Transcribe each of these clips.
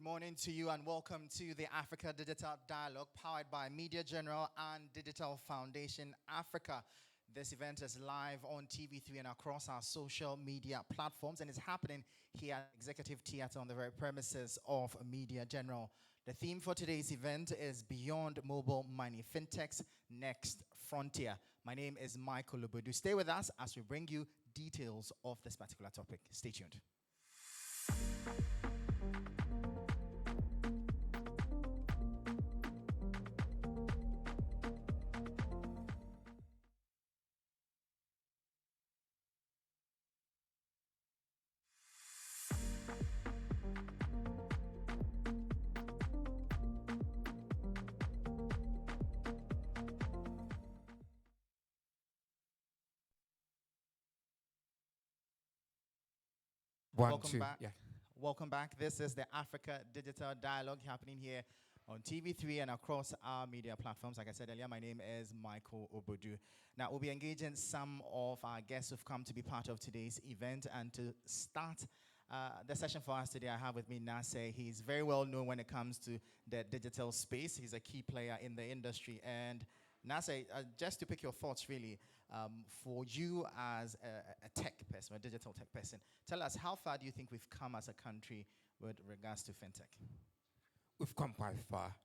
morning to you and welcome to the Africa Digital Dialogue powered by Media General and Digital Foundation Africa. This event is live on TV3 and across our social media platforms and is happening here at Executive Theatre on the very premises of Media General. The theme for today's event is Beyond Mobile Money, FinTech's Next Frontier. My name is Michael Obodu. Stay with us as we bring you details of this particular topic. Stay tuned. Welcome back. Yeah. Welcome back. This is the Africa Digital Dialogue happening here on TV3 and across our media platforms. Like I said earlier, my name is Michael Obodu. Now, we'll be engaging some of our guests who've come to be part of today's event. And to start the session for us today, I have with me Nase. He's very well known when it comes to the digital space. He's a key player in the industry. And Nase, just to pick your thoughts, really, for you as a tech person, a digital tech person, tell us, how far do you think we've come as a country with regards to fintech? We've come quite far.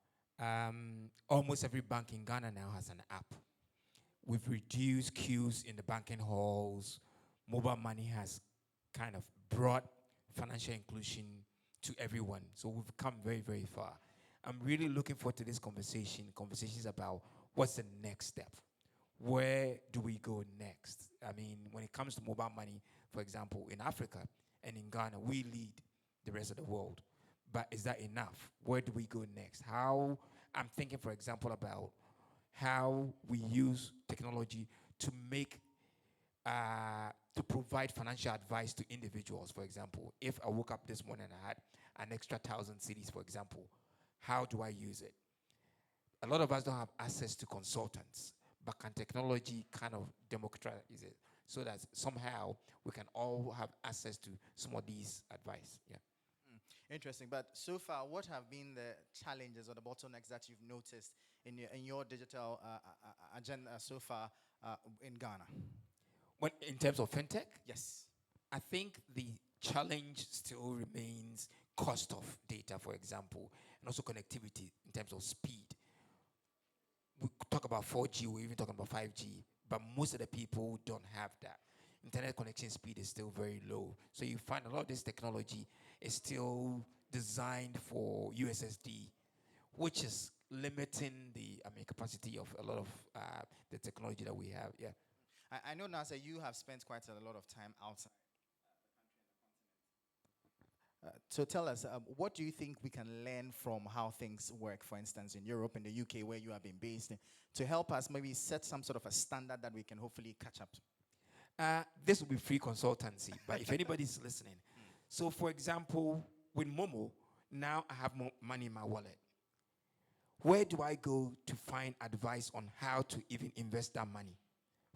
Almost every bank in Ghana now has an app. We've reduced queues in the banking halls. Mobile money has kind of brought financial inclusion to everyone. So we've come very, very far. I'm really looking forward to this conversations about what's the next step. Where do we go next? I mean, when it comes to mobile money, for example, in Africa and in Ghana, we lead the rest of the world. But is that enough? Where do we go next? I'm thinking, for example, about how we use technology to provide financial advice to individuals, for example. If I woke up this morning and I had an extra 1,000 cedis, for example, how do I use it? A lot of us don't have access to consultants, but can technology kind of democratize it so that somehow we can all have access to some of these advice? Yeah. Interesting. But so far, what have been the challenges or the bottlenecks that you've noticed in your digital agenda so far in Ghana? When, in terms of fintech? Yes. I think the challenge still remains cost of data, for example, and also connectivity in terms of speed. We talk about 4G, we're even talking about 5G, but most of the people don't have that. Internet connection speed is still very low. So you find a lot of this technology is still designed for USSD, which is limiting the capacity of a lot of the technology that we have. Yeah. I know, Nasa, you have spent quite a lot of time outside the country and the continent. So tell us, what do you think we can learn from how things work, for instance, in Europe and the UK, where you have been based, to help us maybe set some sort of a standard that we can hopefully catch up to? This will be free consultancy, but if anybody's listening. So, for example, with Momo, now I have more money in my wallet. Where do I go to find advice on how to even invest that money?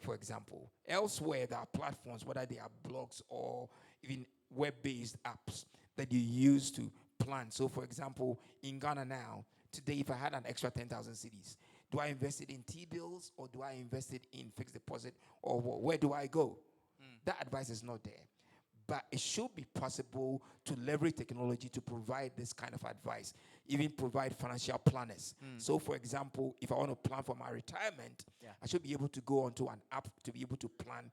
For example, elsewhere there are platforms, whether they are blogs or even web-based apps that you use to plan. So, for example, in Ghana now, today, if I had an extra 10,000 cedis, do I invest it in T-bills or do I invest it in fixed deposit, or where do I go? That advice is not there. But it should be possible to leverage technology to provide this kind of advice, even provide financial planners. So, for example, if I want to plan for my retirement, I should be able to go onto an app to be able to plan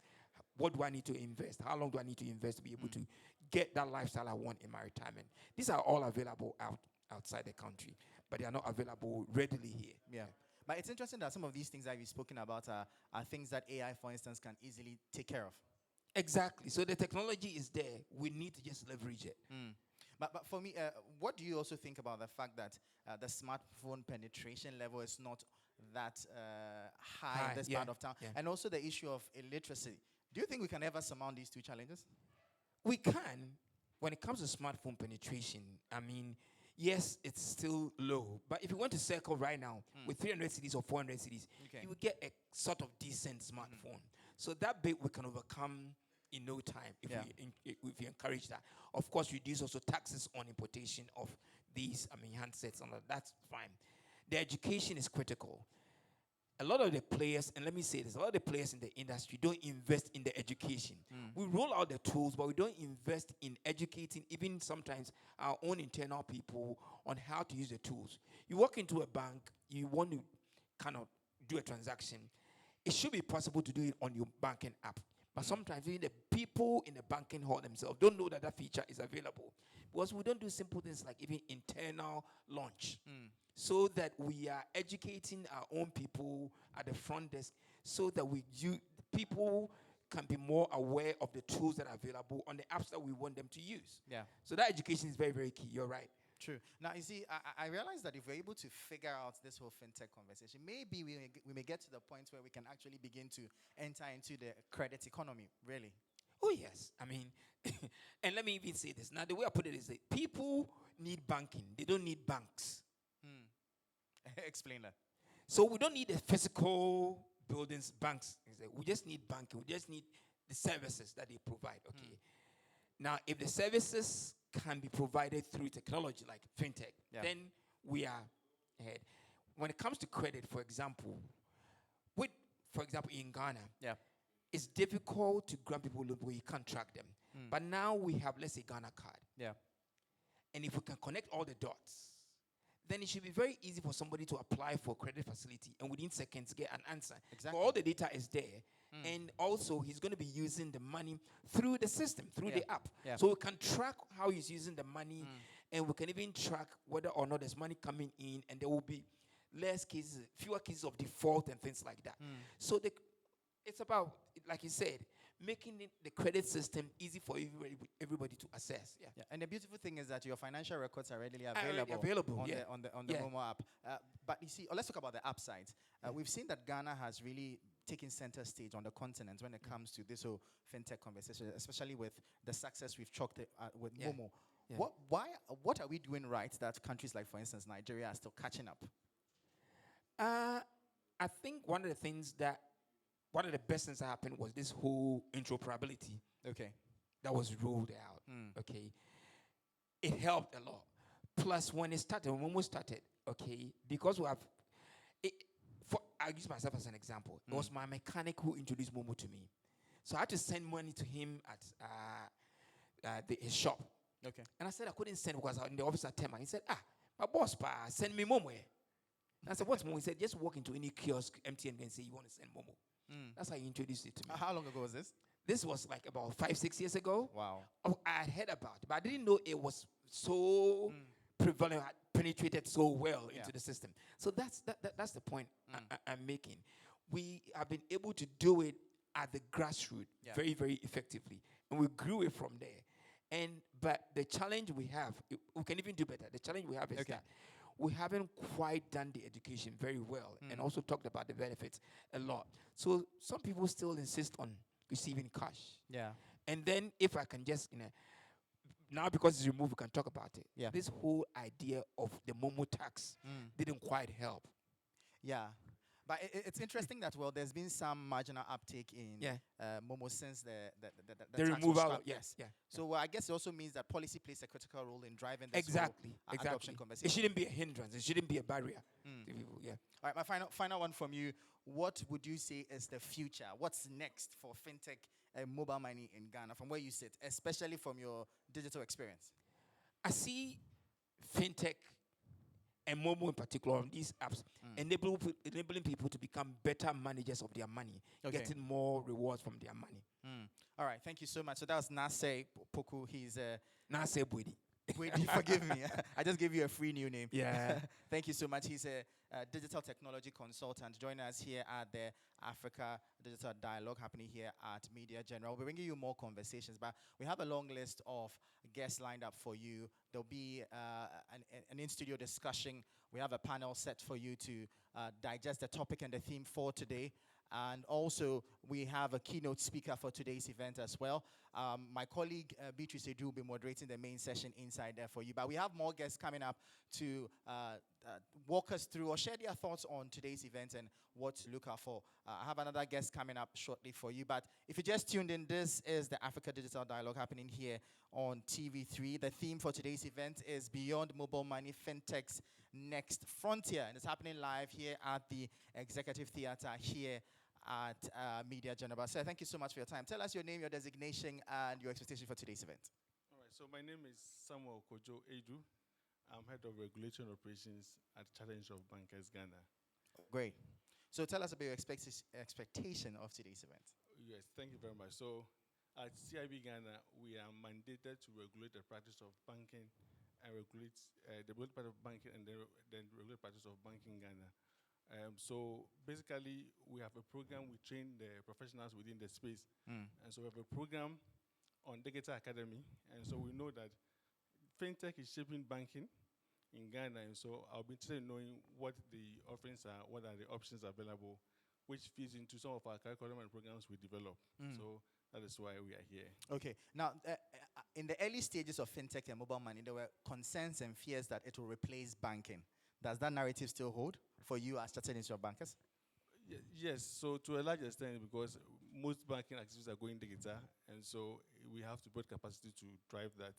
what do I need to invest, how long do I need to invest to be able to get that lifestyle I want in my retirement. These are all available outside the country, but they are not available readily here. Yeah. But it's interesting that some of these things that we've spoken about are things that AI, for instance, can easily take care of. Exactly. So the technology is there. We need to just leverage it. But for me, what do you also think about the fact that the smartphone penetration level is not that high in this part of town? Yeah. And also the issue of illiteracy. Do you think we can ever surmount these two challenges? We can. When it comes to smartphone penetration, I mean, yes, it's still low. But if you want to circle right now with 300 cedis or 400 cedis, you will get a sort of decent smartphone. So that bit we can overcome in no time if we encourage that. Of course, reduce also taxes on importation of these, handsets and all. That's fine. The education is critical. A lot of the players, and let me say this, a lot of the players in the industry don't invest in the education. We roll out the tools, but we don't invest in educating even sometimes our own internal people on how to use the tools. You walk into a bank, you want to kind of do a transaction. It should be possible to do it on your banking app. But sometimes even the people in the banking hall themselves don't know that that feature is available. Because we don't do simple things like even internal launch. So that we are educating our own people at the front desk so that people can be more aware of the tools that are available on the apps that we want them to use. Yeah. So that education is very, very key. You're right. True. Now, you see, I realize that if we're able to figure out this whole fintech conversation, maybe we may get to the point where we can actually begin to enter into the credit economy, really. Oh, yes. And let me even say this. Now, the way I put it is that people need banking. They don't need banks. Explain that. So we don't need the physical buildings, banks. We just need banking. We just need the services that they provide. Okay. Now, if the services can be provided through technology like fintech, then we are ahead. When it comes to credit, for example, in Ghana, it's difficult to grant people loans where you can't track them. But now we have, let's say, Ghana card. Yeah. And if we can connect all the dots, then it should be very easy for somebody to apply for a credit facility and within seconds get an answer. Exactly. All the data is there. And also, he's going to be using the money through the system, through the app. Yeah. So we can track how he's using the money, and we can even track whether or not there's money coming in, and there will be fewer cases of default and things like that. So it's about, like you said, making the credit system easy for everybody to access. Yeah. And the beautiful thing is that your financial records are readily available on the Momo app. But you see, let's talk about the app side. We've seen that Ghana has really taken center stage on the continent when it comes to this whole fintech conversation, especially with the success we've chalked with Momo. Yeah. What are we doing right that countries like, for instance, Nigeria are still catching up? I think one of the best things that happened was this whole interoperability. Okay. That was rolled out. Okay. It helped a lot. Plus, when Momo started, okay, because I'll use myself as an example. It was my mechanic who introduced Momo to me. So I had to send money to him at his shop. Okay. And I said I couldn't send because I was in the office at Tema. He said, my boss, send me Momo. And I said, what's Momo? He said, just walk into any kiosk, MTN, and say you want to send Momo. That's how he introduced it to me. How long ago was this? This was like about 5-6 years ago. Wow. I had heard about it, but I didn't know it was so prevalent, penetrated so well into the system. So that's the point I'm making. We have been able to do it at the grassroots very, very effectively, and we grew it from there. But the challenge we have, we can even do better. The challenge we have is that we haven't quite done the education very well and also talked about the benefits a lot. So some people still insist on receiving cash. Yeah. And then if I can just, now because it's removed, we can talk about it. Yeah. This whole idea of the Momo tax didn't quite help. Yeah. But it's interesting that, there's been some marginal uptake in Momo since the removal. Yes. Yeah. So I guess it also means that policy plays a critical role in driving this adoption conversation. It shouldn't be a hindrance. It shouldn't be a barrier to people. Yeah. All right, my final one from you. What would you say is the future? What's next for fintech and mobile money in Ghana from where you sit, especially from your digital experience? I see fintech and Momo in particular on these apps enabling people to become better managers of their money, getting more rewards from their money. All right, thank you so much. So that was Nase Poku. He's Nase Bwedi. Forgive me. I just gave you a free new name. Yeah. Thank you so much. He's a digital technology consultant. Joining us here at the Africa Digital Dialogue happening here at Media General. We're bringing you more conversations, but we have a long list of guests lined up for you. There'll be an in-studio discussion. We have a panel set for you to digest the topic and the theme for today. And also, we have a keynote speaker for today's event as well. My colleague, Beatrice Edu, will be moderating the main session inside there for you. But we have more guests coming up to walk us through or share their thoughts on today's event and what to look out for. I have another guest coming up shortly for you. But if you just tuned in, this is the Africa Digital Dialogue happening here on TV3. The theme for today's event is Beyond Mobile Money, FinTech's Next Frontier. And it's happening live here at the Executive Theatre here at Media Geneva. So thank you so much for your time. Tell us your name, your designation, and your expectation for today's event. All right, so my name is Samuel Kojo Edu. I'm head of regulation operations at Chartered Institute of Bankers Ghana. Great. So tell us about your expectation of today's event. Yes, thank you very much. So at CIB Ghana, we are mandated to regulate the practice of banking and regulate the regulatory part of banking and then regulate practice of banking in Ghana. So basically, we have a program, we train the professionals within the space. And so we have a program on Digital Academy. And so we know that FinTech is shaping banking in Ghana. And so I'll be interested in knowing what the offerings are, what are the options available, which feeds into some of our curriculum and programs we develop. So that is why we are here. Okay. Now, in the early stages of FinTech and mobile money, there were concerns and fears that it will replace banking. Does that narrative still hold for you as Chartered Institute of Bankers? Yes, so to a large extent, because most banking activities are going digital, and so we have to build capacity to drive that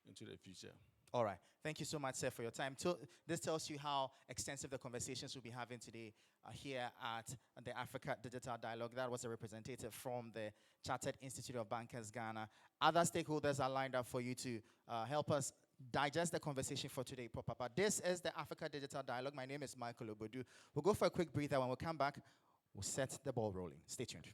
into the future. All right. Thank you so much, sir, for your time. This tells you how extensive the conversations we'll be having today here at the Africa Digital Dialogue. That was a representative from the Chartered Institute of Bankers Ghana. Other stakeholders are lined up for you to help us digest the conversation for today, Papa. This is the Africa Digital Dialogue. My name is Michael Obodu. We'll go for a quick breather. When we come back, we'll set the ball rolling. Stay tuned.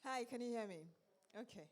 Hi, can you hear me? Okay.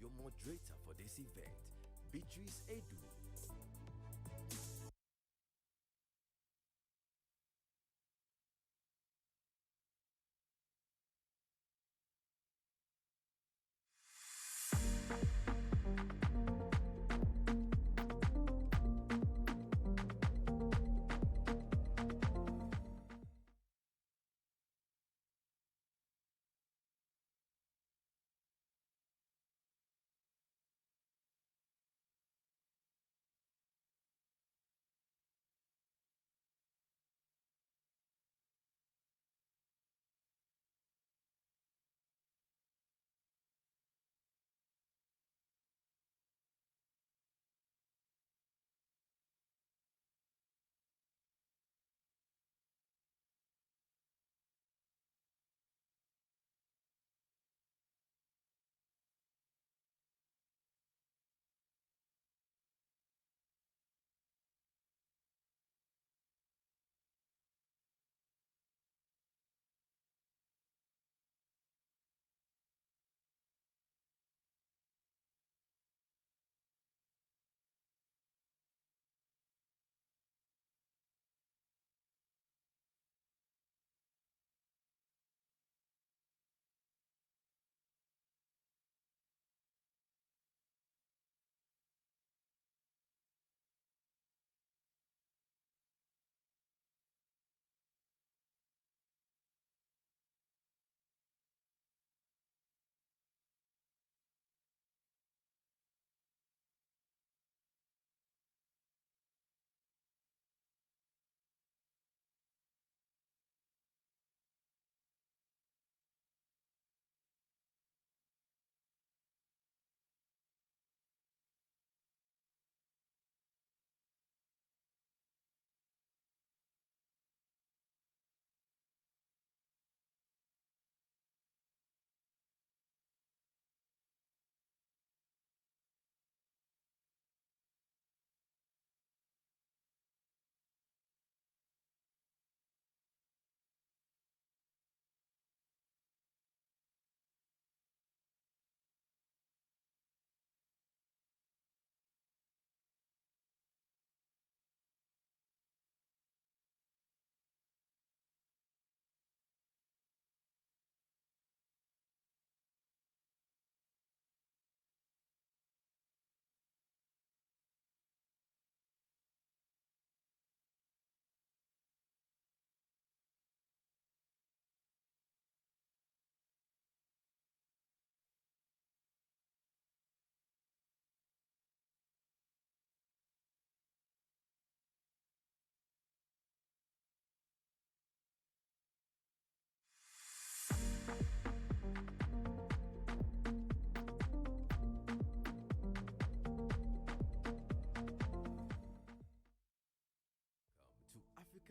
Your moderator for this event, Beatrice Edu.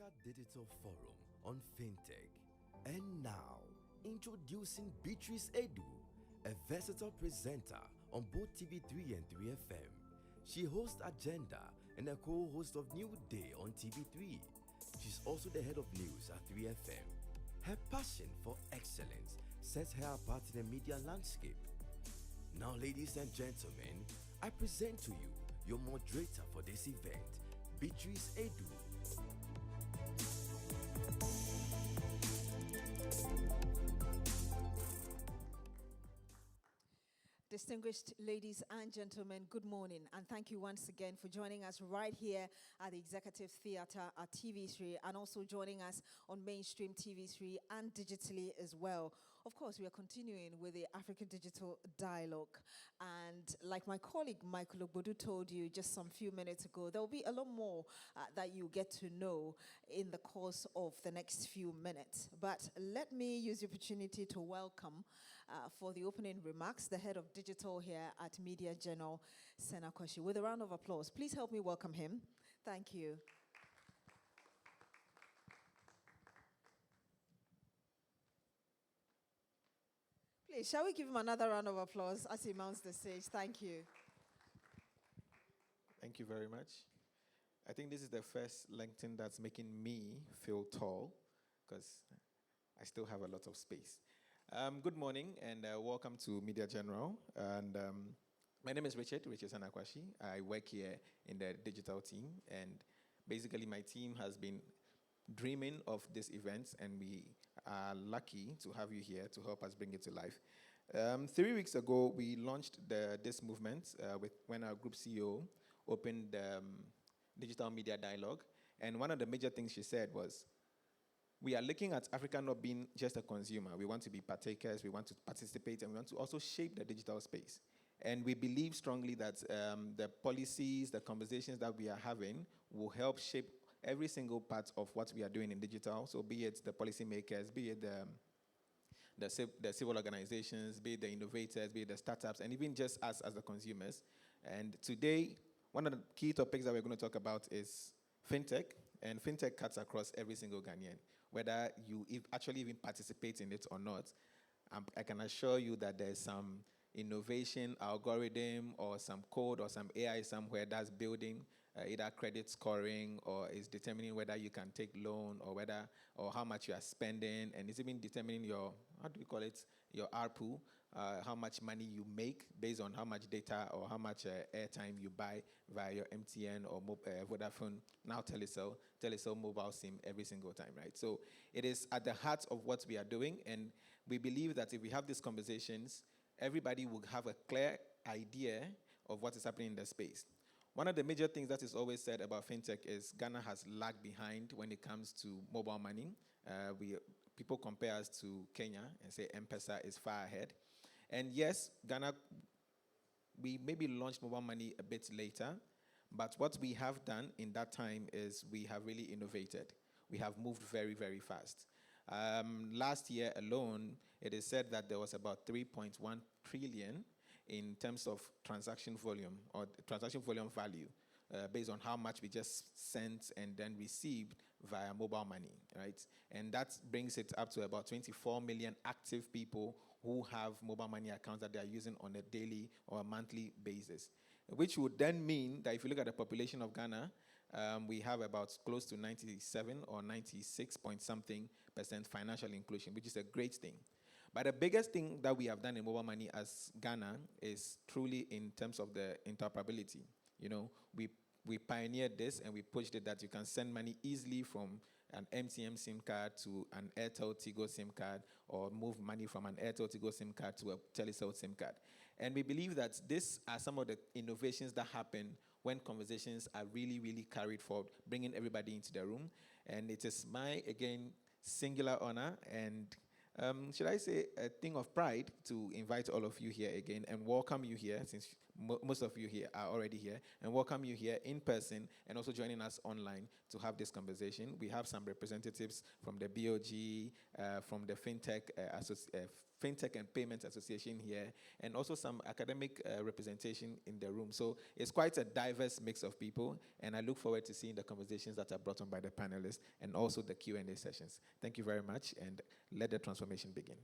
Africa Digital Forum on FinTech. And now, introducing Beatrice Edu, a versatile presenter on both TV3 and 3FM. She hosts Agenda and a co-host of New Day on TV3. She's also the head of news at 3FM. Her passion for excellence sets her apart in the media landscape. Now, ladies and gentlemen, I present to you your moderator for this event, Beatrice Edu. Distinguished ladies and gentlemen, good morning, and thank you once again for joining us right here at the Executive Theatre at TV3, and also joining us on mainstream TV3 and digitally as well. Of course, we are continuing with the African Digital Dialogue, and like my colleague Michael Obodu told you just some few minutes ago, there will be a lot more that you get to know in the course of the next few minutes. But let me use the opportunity to welcome for the opening remarks, the head of digital here at Media General, Senakoshi. With a round of applause, please help me welcome him. Thank you. Please, shall we give him another round of applause as he mounts the stage? Thank you. Thank you very much. I think this is the first LinkedIn that's making me feel tall, because I still have a lot of space. Good morning and welcome to Media General. And my name is Richard Sanakwashi. I work here in the digital team, and basically my team has been dreaming of this event, and we are lucky to have you here to help us bring it to life. 3 weeks ago, we launched this movement when our group CEO opened the Digital Media Dialogue, and one of the major things she said was, we are looking at Africa not being just a consumer. We want to be partakers, we want to participate, and we want to also shape the digital space. And we believe strongly that the policies, the conversations that we are having will help shape every single part of what we are doing in digital. So be it the policymakers, be it the civil organizations, be it the innovators, be it the startups, and even just us as the consumers. And today, one of the key topics that we're going to talk about is FinTech, and FinTech cuts across every single Ghanaian. Whether you actually even participate in it or not, I can assure you that there's some innovation, algorithm, or some code or some AI somewhere that's building either credit scoring, or is determining whether you can take loan, or how much you are spending, and it's even determining your, your ARPU, how much money you make based on how much data or how much airtime you buy via your MTN or Vodafone, now Telecel mobile SIM every single time, right? So it is at the heart of what we are doing, and we believe that if we have these conversations, everybody will have a clear idea of what is happening in the space. One of the major things that is always said about FinTech is Ghana has lagged behind when it comes to mobile money. People compare us to Kenya and say M-Pesa is far ahead. And yes, Ghana, we maybe launched mobile money a bit later, but what we have done in that time is we have really innovated. We have moved very, very fast. Last year alone, it is said that there was about 3.1 trillion in terms of transaction volume or transaction volume value based on how much we just sent and then received via mobile money, right? And that brings it up to about 24 million active people who have mobile money accounts that they are using on a daily or a monthly basis, which would then mean that if you look at the population of Ghana, we have about close to 97 or 96 point something % financial inclusion, which is a great thing. But the biggest thing that we have done in mobile money as Ghana is truly in terms of the interoperability. You know, we pioneered this and we pushed it that you can send money easily from an MTN SIM card to an Airtel Tigo SIM card, or move money from an Airtel Tigo SIM card to a Telecel SIM card. And we believe that these are some of the innovations that happen when conversations are really, really carried forward, bringing everybody into the room. And it is my, again, singular honor and should I say a thing of pride to invite all of you here again and welcome you here, since most of you here are already here, and welcome you here in person and also joining us online to have this conversation. We have some representatives from the BOG, from the FinTech and Payments Association here, and also some academic representation in the room. So it's quite a diverse mix of people, and I look forward to seeing the conversations that are brought on by the panelists and also the Q&A sessions. Thank you very much, and let the transformation begin.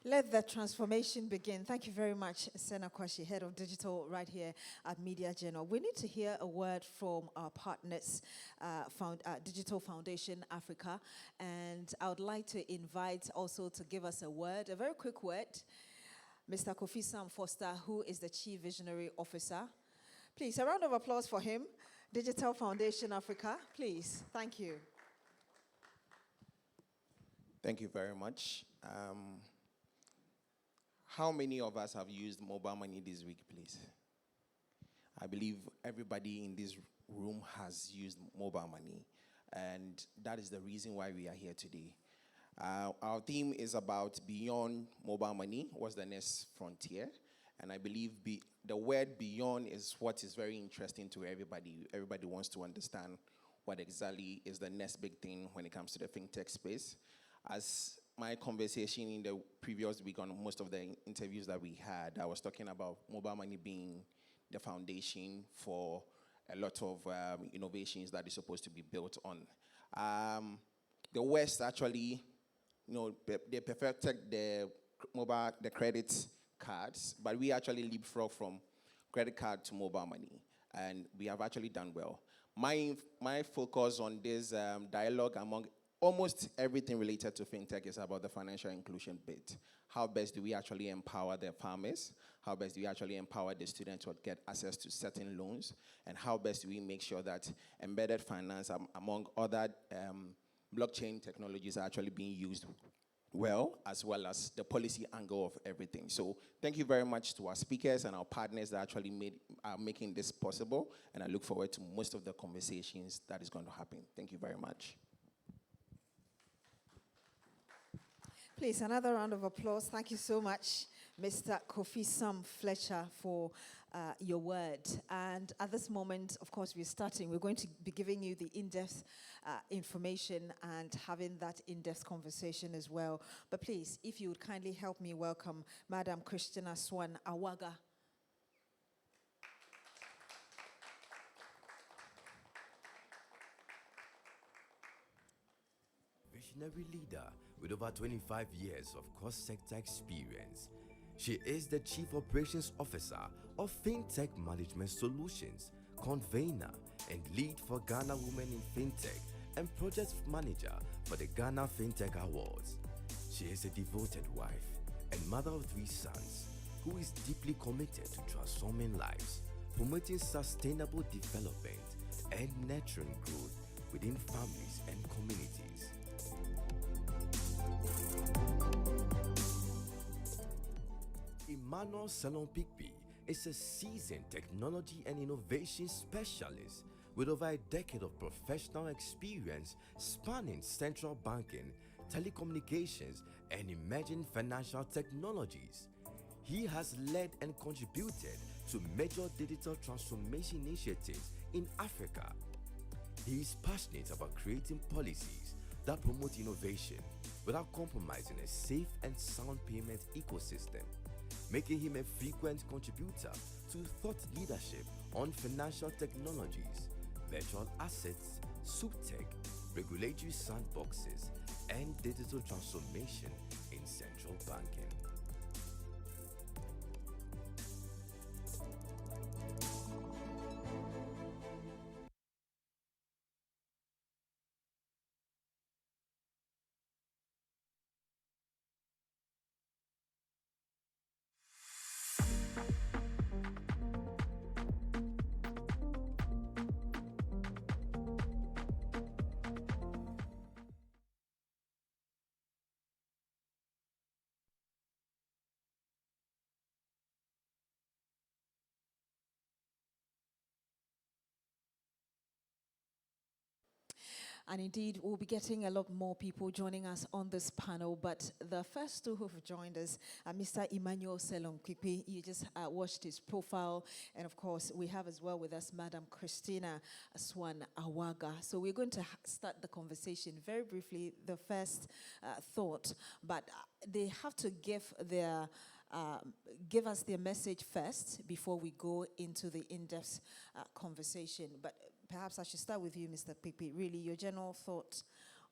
Let the transformation begin. Thank you very much, Sena Kwashi, Head of Digital right here at Media Journal. We need to hear a word from our partners, Digital Foundation Africa, and I would like to invite also to give us a word, a very quick word, Mr. Kofi Sam Foster, who is the Chief Visionary Officer. Please, a round of applause for him. Digital Foundation Africa, please. Thank you. Thank you very much. How many of us have used mobile money this week, please? I believe everybody in this room has used mobile money, and that is the reason why we are here today. Our theme is about beyond mobile money, what's the next frontier? And I believe the word beyond is what is very interesting to everybody. Everybody wants to understand what exactly is the next big thing when it comes to the fintech space. As my conversation in the previous week on most of the interviews that we had, I was talking about mobile money being the foundation for a lot of innovations that is supposed to be built on. The West actually, they perfected the credit cards, but we actually leapfrog from credit card to mobile money, and we have actually done well. My focus on this dialogue among almost everything related to fintech is about the financial inclusion bit. How best do we actually empower the farmers? How best do we actually empower the students to get access to certain loans? And how best do we make sure that embedded finance, among other blockchain technologies, are actually being used well as the policy angle of everything. So thank you very much to our speakers and our partners that actually are making this possible. And I look forward to most of the conversations that is going to happen. Thank you very much. Please, another round of applause. Thank you so much, Mr. Kofi Sam Fletcher, for your word. And at this moment, of course, we're going to be giving you the in-depth information and having that in-depth conversation as well. But please, if you would kindly help me welcome Madam Christina Swan Awaga. Visionary leader with over 25 years of cross-sector experience. She is the Chief Operations Officer of FinTech Management Solutions, convener and lead for Ghana Women in FinTech, and project manager for the Ghana FinTech Awards. She is a devoted wife and mother of 3 sons who is deeply committed to transforming lives, promoting sustainable development, and nurturing growth within families and communities. Emmanuel Salon Pigby is a seasoned technology and innovation specialist with over a decade of professional experience spanning central banking, telecommunications, and emerging financial technologies. He has led and contributed to major digital transformation initiatives in Africa. He is passionate about creating policies that promote innovation without compromising a safe and sound payment ecosystem, making him a frequent contributor to thought leadership on financial technologies, virtual assets, subtech, regulatory sandboxes, and digital transformation in central banking. And indeed, we'll be getting a lot more people joining us on this panel. But the first two who've joined us are Mr. Emmanuel Selon-Kwipi. You just watched his profile. And of course, we have as well with us Madam Christina Swan Awaga. So we're going to start the conversation very briefly, the first thought. But they have to give us their message first before we go into the in-depth conversation. But perhaps I should start with you, Mr. Kwipi. Really, your general thoughts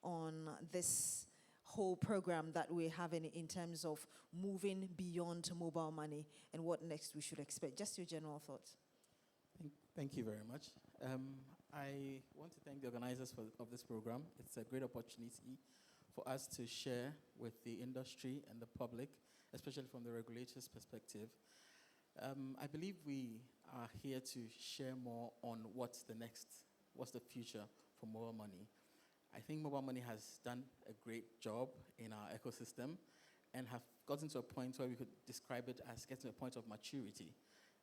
on this whole program that we're having in terms of moving beyond mobile money and what next we should expect. Just your general thoughts. Thank you very much. I want to thank the organizers of this program. It's a great opportunity for us to share with the industry and the public, especially from the regulator's perspective. I believe we are here to share more on what's the future for mobile money. I think mobile money has done a great job in our ecosystem and have gotten to a point where we could describe it as getting to a point of maturity.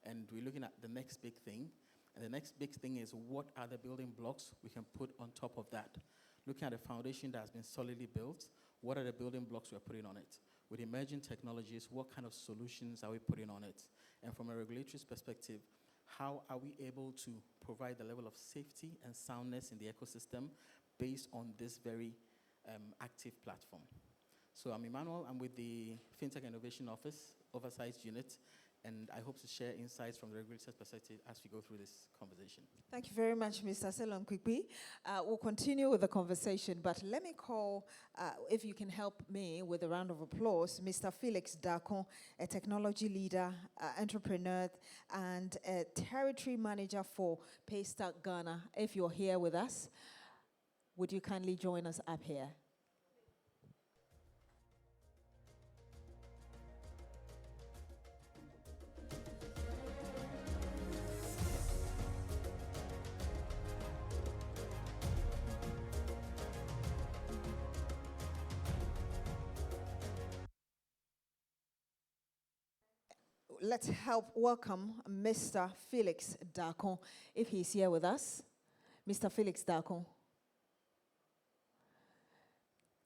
And we're looking at the next big thing. And the next big thing is what are the building blocks we can put on top of that? Looking at a foundation that has been solidly built, what are the building blocks we're putting on it? With emerging technologies, what kind of solutions are we putting on it? And from a regulatory perspective, how are we able to provide the level of safety and soundness in the ecosystem based on this very active platform? So I'm Emmanuel. I'm with the FinTech Innovation Office Oversight Unit, and I hope to share insights from the regulator's perspective as we go through this conversation. Thank you very much, Mr. Selon-Kwipi. We'll continue with the conversation, but let me call, if you can help me with a round of applause, Mr. Felix Dakon, a technology leader, entrepreneur, and a territory manager for Paystack Ghana. If you're here with us, would you kindly join us up here? Let's help welcome Mr. Felix Dakon, if he's here with us. Mr. Felix Dakon.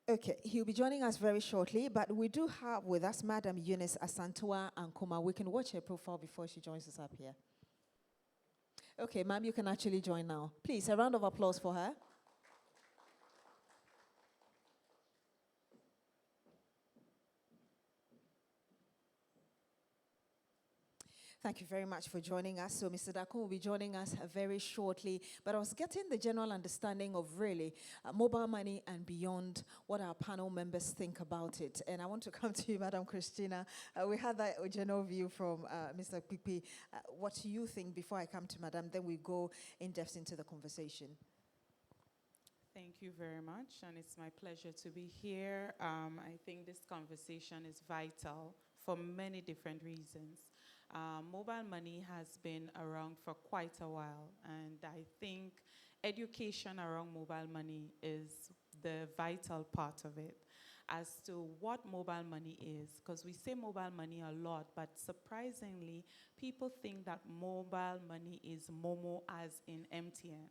Okay, he'll be joining us very shortly, but we do have with us Madam Eunice Asantua Ankuma. We can watch her profile before she joins us up here. Okay, ma'am, you can actually join now. Please, a round of applause for her. Thank you very much for joining us. So Mr. Dakon will be joining us very shortly. But I was getting the general understanding of really mobile money and beyond, what our panel members think about it. And I want to come to you, Madam Christina. We had that general view from Mr. Kwipi. What do you think before I come to Madam? Then we go in depth into the conversation. Thank you very much, and it's my pleasure to be here. I think this conversation is vital for many different reasons. Mobile money has been around for quite a while, and I think education around mobile money is the vital part of it as to what mobile money is, because we say mobile money a lot, but surprisingly, people think that mobile money is Momo as in MTN.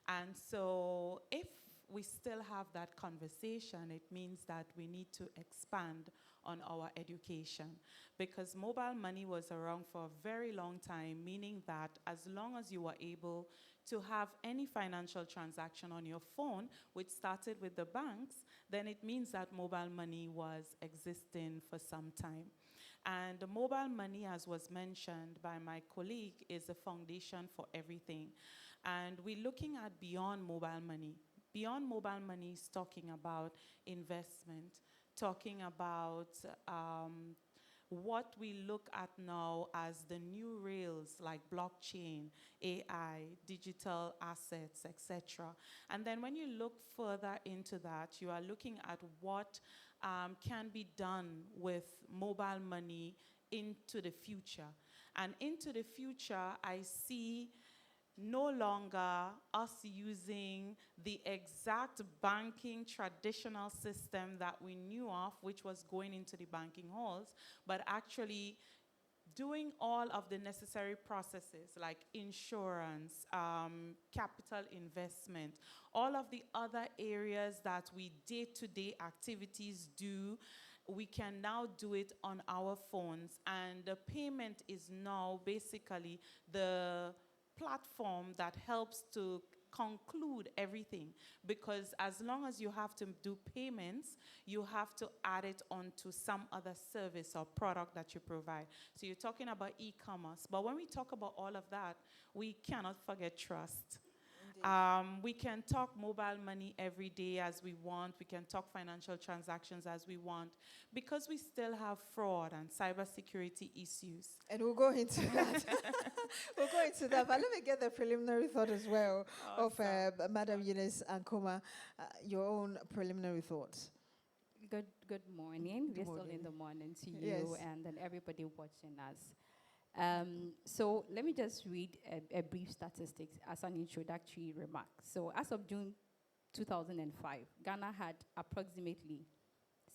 And so if we still have that conversation, it means that we need to expand on our education, because mobile money was around for a very long time, meaning that as long as you were able to have any financial transaction on your phone, which started with the banks, then it means that mobile money was existing for some time. And the mobile money, as was mentioned by my colleague, is a foundation for everything. And we're looking at beyond mobile money. Beyond mobile money is talking about investment, talking about what we look at now as the new rails like blockchain, AI, digital assets, etc. And then when you look further into that, you are looking at what can be done with mobile money into the future. And into the future, I see no longer us using the exact banking traditional system that we knew of, which was going into the banking halls, but actually doing all of the necessary processes like insurance, capital investment, all of the other areas that we day-to-day activities do, we can now do it on our phones. And the payment is now basically the platform that helps to conclude everything, because as long as you have to do payments, you have to add it onto some other service or product that you provide. So you're talking about e-commerce, but when we talk about all of that, we cannot forget trust. We can talk mobile money every day as we want. We can talk financial transactions as we want, because we still have fraud and cybersecurity issues. And we'll go into that. We'll go into that. But let me get the preliminary thought as well of Madam Eunice Ankoma, your own preliminary thoughts. Good morning. We're still in the morning to you and then everybody watching us. So let me just read a brief statistics as an introductory remark. So as of June 2005, Ghana had approximately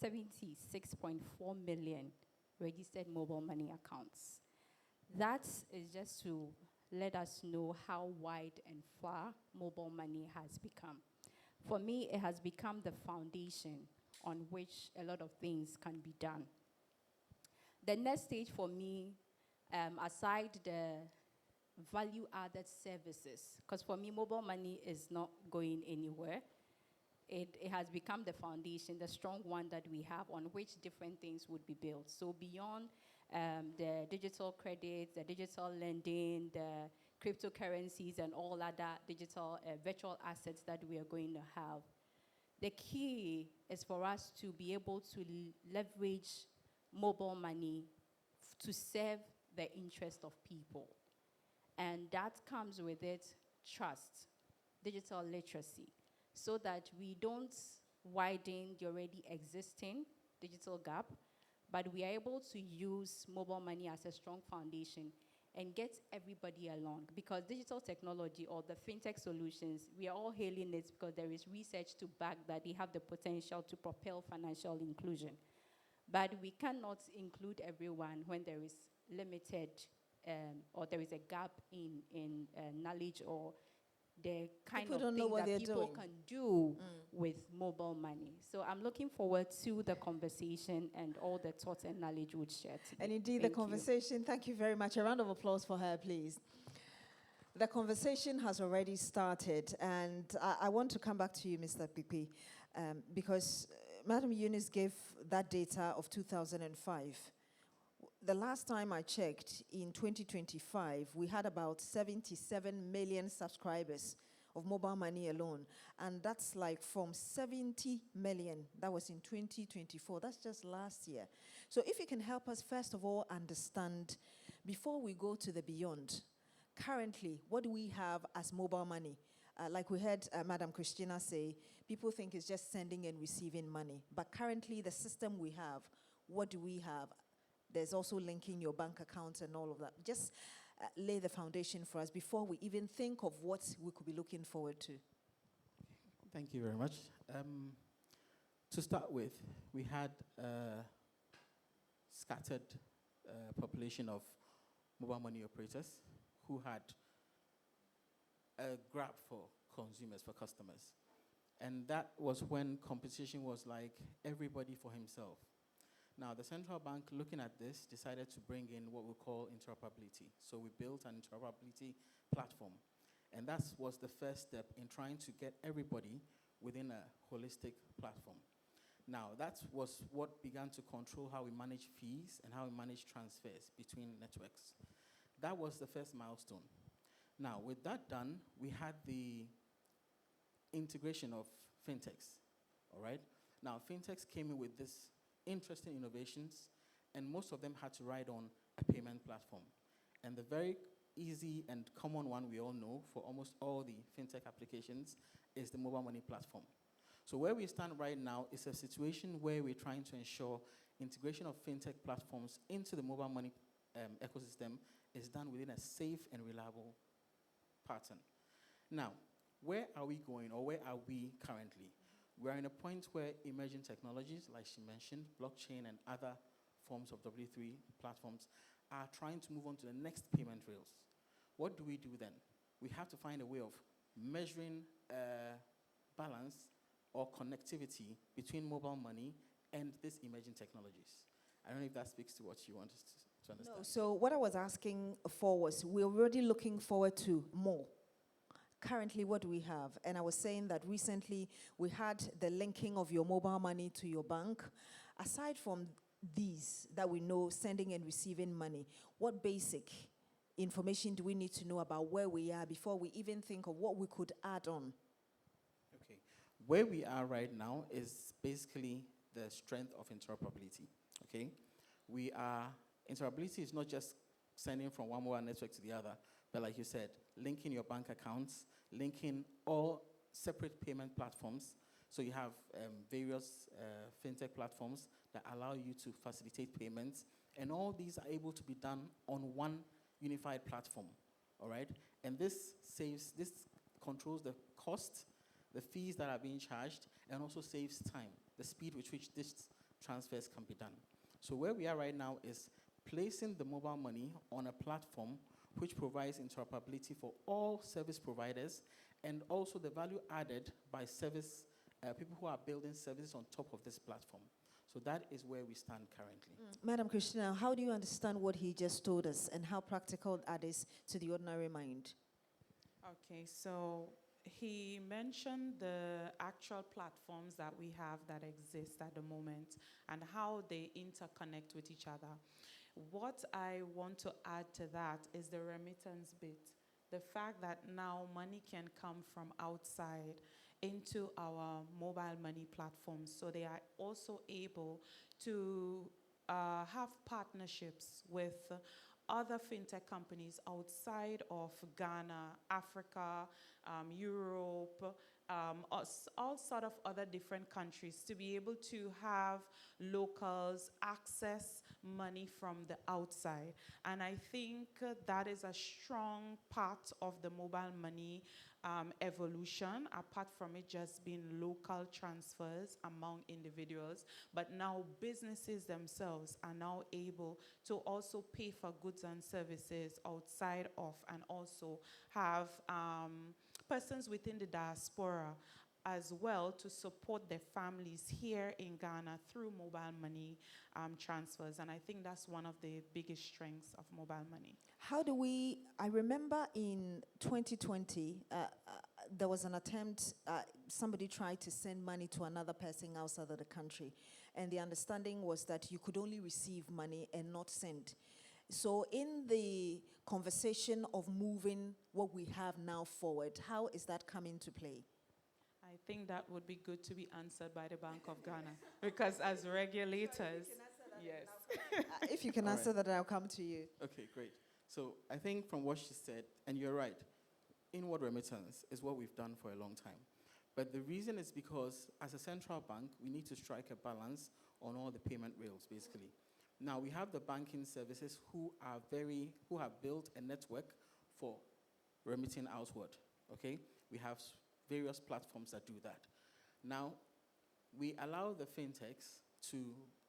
76.4 million registered mobile money accounts. That is just to let us know how wide and far mobile money has become. For me, it has become the foundation on which a lot of things can be done. The next stage for me, aside the value-added services, because for me, mobile money is not going anywhere. It has become the foundation, the strong one that we have on which different things would be built. So beyond the digital credits, the digital lending, the cryptocurrencies, and all other digital virtual assets that we are going to have, the key is for us to be able to leverage mobile money to serve the interest of people. And that comes with it trust, digital literacy, so that we don't widen the already existing digital gap, but we are able to use mobile money as a strong foundation and get everybody along. Because digital technology or the FinTech solutions, we are all hailing it because there is research to back that they have the potential to propel financial inclusion. But we cannot include everyone when there is limited or there is a gap in knowledge or the kind of thing that people can do with mobile money. So I'm looking forward to the conversation and all the thoughts and knowledge we'll share today. And indeed, the conversation, thank you very much. A round of applause for her, please. The conversation has already started, and I want to come back to you, Mr. Pipi, because Madam Eunice gave that data of 2005. The last time I checked, in 2025, we had about 77 million subscribers of mobile money alone. And that's like from 70 million, that was in 2024. That's just last year. So if you can help us, first of all, understand, before we go to the beyond, currently, what do we have as mobile money? Like we heard Madam Christina say, people think it's just sending and receiving money. But currently, the system we have, what do we have? There's also linking your bank accounts and all of that. Just lay the foundation for us before we even think of what we could be looking forward to. Thank you very much. To start with, we had a scattered population of mobile money operators who had a grab for consumers, for customers. And that was when competition was like everybody for himself. Now, the central bank, looking at this, decided to bring in what we call interoperability. So we built an interoperability platform. And that was the first step in trying to get everybody within a holistic platform. Now, that was what began to control how we manage fees and how we manage transfers between networks. That was the first milestone. Now, with that done, we had the integration of FinTech's, all right? Now, FinTech's came in with this interesting innovations, and most of them had to ride on a payment platform. And the very easy and common one we all know for almost all the FinTech applications is the mobile money platform. So where we stand right now is a situation where we're trying to ensure integration of FinTech platforms into the mobile money ecosystem is done within a safe and reliable pattern. Now, where are we going, or where are we currently? We're in a point where emerging technologies, like she mentioned, blockchain and other forms of W3 platforms, are trying to move on to the next payment rails. What do we do then? We have to find a way of measuring balance or connectivity between mobile money and these emerging technologies. I don't know if that speaks to what you want us to understand. No, so what I was asking for was, we're already looking forward to more. Currently, what do we have? And I was saying that recently we had the linking of your mobile money to your bank. Aside from these that we know, sending and receiving money, what basic information do we need to know about where we are before we even think of what we could add on? Okay. Where we are right now is basically the strength of interoperability. Okay? Interoperability is not just sending from one mobile network to the other, but like you said, linking your bank accounts, linking all separate payment platforms. So you have various fintech platforms that allow you to facilitate payments, and all these are able to be done on one unified platform, all right? And this controls the cost, the fees that are being charged, and also saves time, the speed with which these transfers can be done. So where we are right now is placing the mobile money on a platform which provides interoperability for all service providers, and also the value added by service people who are building services on top of this platform. So that is where we stand currently. Madam Christina, how do you understand what he just told us, and how practical that is to the ordinary mind? Okay, so he mentioned the actual platforms that we have that exist at the moment and how they interconnect with each other. What I want to add to that is the remittance bit. The fact that now money can come from outside into our mobile money platforms, so they are also able to have partnerships with other fintech companies outside of Ghana, Africa, Europe, all sort of other different countries, to be able to have locals access money from the outside. And I think that is a strong part of the mobile money evolution, apart from it just being local transfers among individuals. But now businesses themselves are now able to also pay for goods and services outside of, and also have persons within the diaspora as well to support their families here in Ghana through mobile money transfers. And I think that's one of the biggest strengths of mobile money. How do we, I remember in 2020, there was an attempt, somebody tried to send money to another person outside of the country. And the understanding was that you could only receive money and not send. So in the conversation of moving what we have now forward, how is that coming to play? I think that would be good to be answered by the Bank of Ghana, because as regulators, yes. If you can answer that, I'll come to you. Okay, great. So I think from what she said, and you're right, inward remittance is what we've done for a long time. But the reason is because as a central bank, we need to strike a balance on all the payment rails, basically. Now, we have the banking services who have built a network for remitting outward, okay? We have various platforms that do that. Now, we allow the fintechs to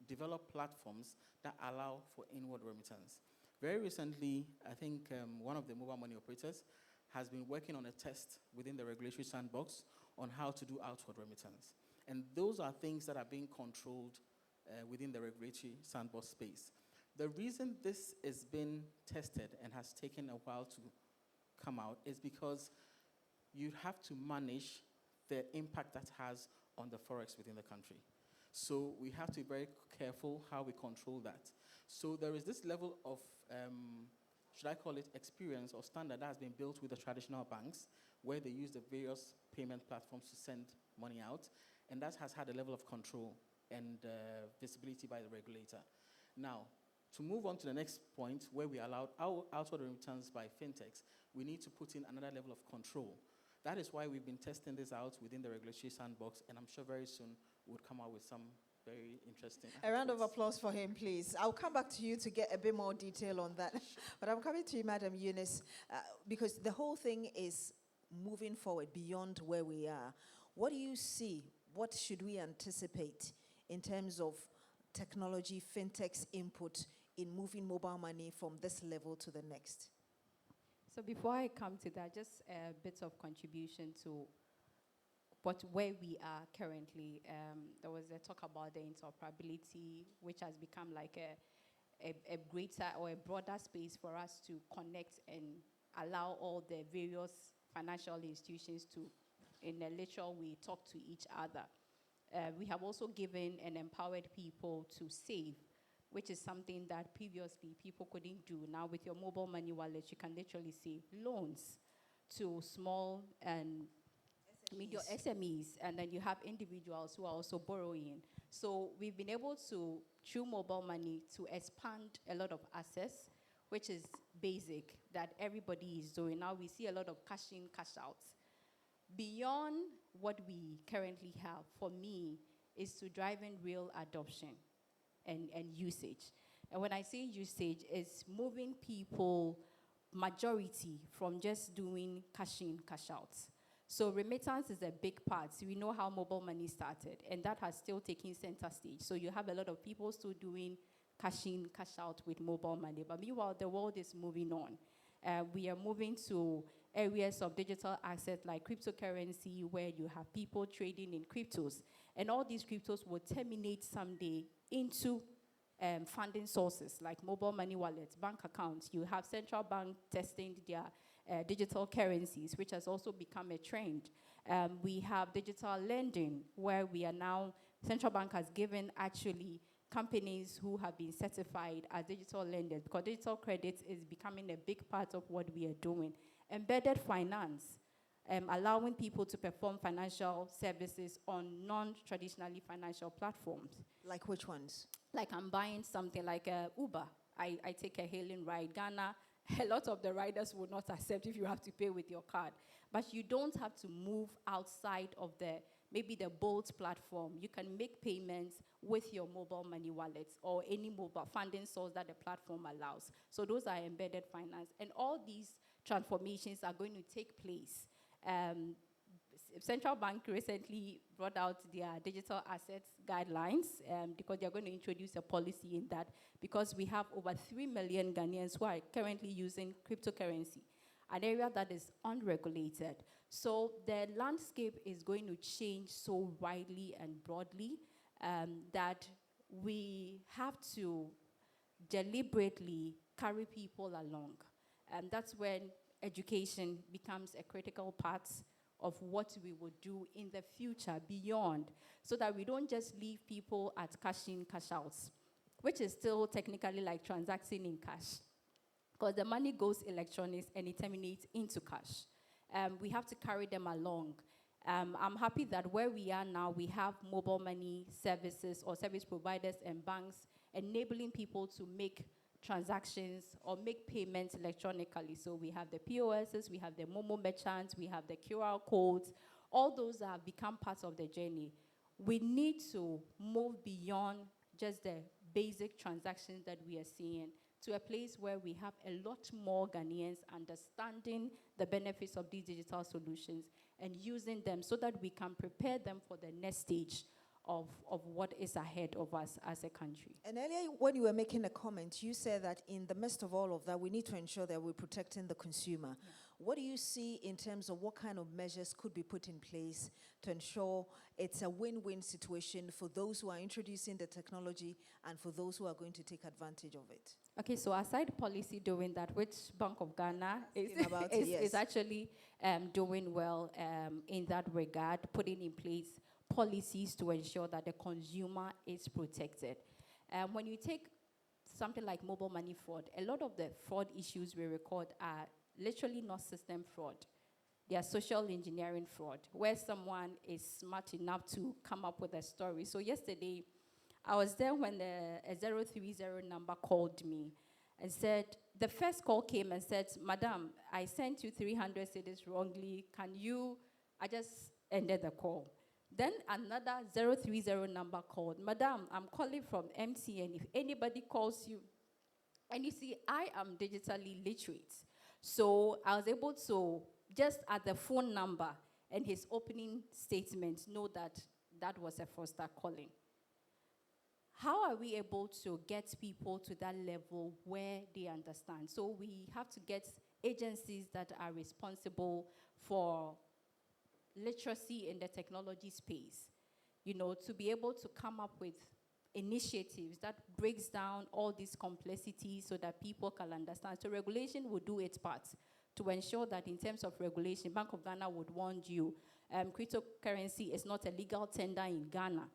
develop platforms that allow for inward remittance. Very recently, I think one of the mobile money operators has been working on a test within the regulatory sandbox on how to do outward remittance. And those are things that are being controlled within the regulatory sandbox space. The reason this is being tested and has taken a while to come out is because you have to manage the impact that has on the forex within the country. So we have to be very careful how we control that. So there is this level of, should I call it experience or standard that has been built with the traditional banks, where they use the various payment platforms to send money out, and that has had a level of control and visibility by the regulator. Now, to move on to the next point, where we allowed outward remittance by fintechs, we need to put in another level of control. That is why we've been testing this out within the regulatory sandbox, and I'm sure very soon we'll come out with some very interesting. A round of applause for him, please. I'll come back to you to get a bit more detail on that. But I'm coming to you, Madam Eunice, because the whole thing is moving forward beyond where we are. What do you see? What should we anticipate in terms of technology, fintech's input in moving mobile money from this level to the next? So before I come to that, just a bit of contribution to where we are currently. There was a talk about the interoperability, which has become like a greater or a broader space for us to connect and allow all the various financial institutions to, in a literal way, talk to each other. We have also given and empowered people to save, which is something that previously people couldn't do. Now with your mobile money wallet, you can literally save loans to small and medium SMEs, and then you have individuals who are also borrowing. So we've been able to, through mobile money, to expand a lot of access, which is basic, that everybody is doing. Now we see a lot of cash in, cash out. Beyond what we currently have, for me, is to drive in real adoption and usage. And when I say usage, it's moving people, majority, from just doing cash in, cash out. So remittance is a big part. So we know how mobile money started, and that has still taken center stage. So you have a lot of people still doing cash in, cash out with mobile money. But meanwhile, the world is moving on. We are moving to areas of digital assets like cryptocurrency, where you have people trading in cryptos. And all these cryptos will terminate someday into funding sources like mobile money wallets, bank accounts. You have central bank testing their digital currencies, which has also become a trend. We have digital lending, where we are now, central bank has given actually companies who have been certified as digital lenders, because digital credit is becoming a big part of what we are doing. Embedded finance, allowing people to perform financial services on non-traditionally financial platforms. Like which ones? Like I'm buying something like Uber. I take a hailing ride. Ghana, a lot of the riders will not accept if you have to pay with your card. But you don't have to move outside of maybe the Bolt platform. You can make payments with your mobile money wallets or any mobile funding source that the platform allows. So those are embedded finance. And all these transformations are going to take place. Central Bank recently brought out their digital assets guidelines because they're going to introduce a policy in that, because we have over 3 million Ghanaians who are currently using cryptocurrency, an area that is unregulated. So the landscape is going to change so widely and broadly that we have to deliberately carry people along. And that's when education becomes a critical part of what we would do in the future beyond, so that we don't just leave people at cash in, cash outs, which is still technically like transacting in cash, because the money goes electronics and it terminates into cash. We have to carry them along. I'm happy that where we are now, we have mobile money services or service providers and banks enabling people to make transactions or make payments electronically. So we have the POSs, we have the Momo merchants, we have the QR codes. All those have become parts of the journey. We need to move beyond just the basic transactions that we are seeing to a place where we have a lot more Ghanaians understanding the benefits of these digital solutions and using them so that we can prepare them for the next stage of what is ahead of us as a country. And earlier, when you were making a comment, you said that in the midst of all of that, we need to ensure that we're protecting the consumer. Yeah. What do you see in terms of what kind of measures could be put in place to ensure it's a win-win situation for those who are introducing the technology and for those who are going to take advantage of it? Okay, so aside policy doing that, which Bank of Ghana is actually doing well in that regard, putting in place policies to ensure that the consumer is protected. When you take something like mobile money fraud, a lot of the fraud issues we record are literally not system fraud. They are social engineering fraud, where someone is smart enough to come up with a story. So yesterday, I was there when a 030 number called me and said, the first call came and said, Madam, I sent you 300 cedis wrongly. I just ended the call. Then another 030 number called, Madam, I'm calling from MTN. If anybody calls you, and you see, I am digitally literate. So I was able to, just at the phone number and his opening statement, know that that was a fraudster calling. how are we able to get people to that level where they understand? So we have to get agencies that are responsible for literacy in the technology space, to be able to come up with initiatives that breaks down all these complexities so that people can understand. So regulation will do its part to ensure that in terms of regulation, Bank of Ghana would warn you, cryptocurrency is not a legal tender in Ghana.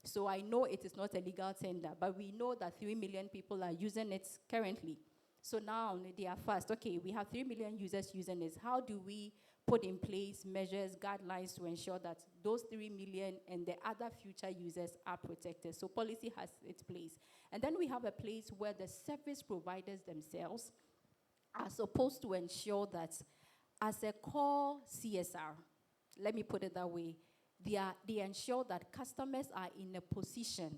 So I know it is not a legal tender, but we know that 3 million people are using it currently. So now they are fast. Okay, we have 3 million users using this. How do we put in place measures, guidelines to ensure that those 3 million and the other future users are protected? So policy has its place. And then we have a place where the service providers themselves are supposed to ensure that as a core CSR, let me put it that way, they ensure that customers are in a position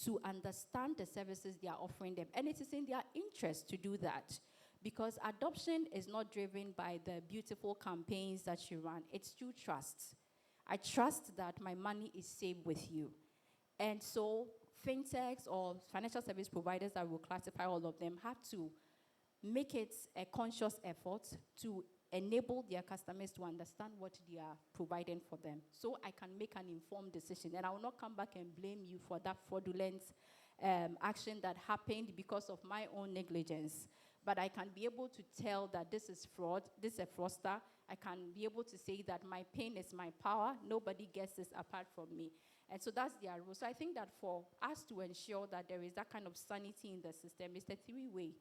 to understand the services they are offering them. And it is in their interest to do that, because adoption is not driven by the beautiful campaigns that you run. It's through trust. I trust that my money is safe with you. And so FinTech's or financial service providers, I will classify all of them, have to make it a conscious effort to enable their customers to understand what they are providing for them, so I can make an informed decision. And I will not come back and blame you for that fraudulent action that happened because of my own negligence. But I can be able to tell that this is fraud, this is a fraudster. I can be able to say that my pain is my power. Nobody gets this apart from me. And so that's their role. So I think that for us to ensure that there is that kind of sanity in the system, it's a three-way.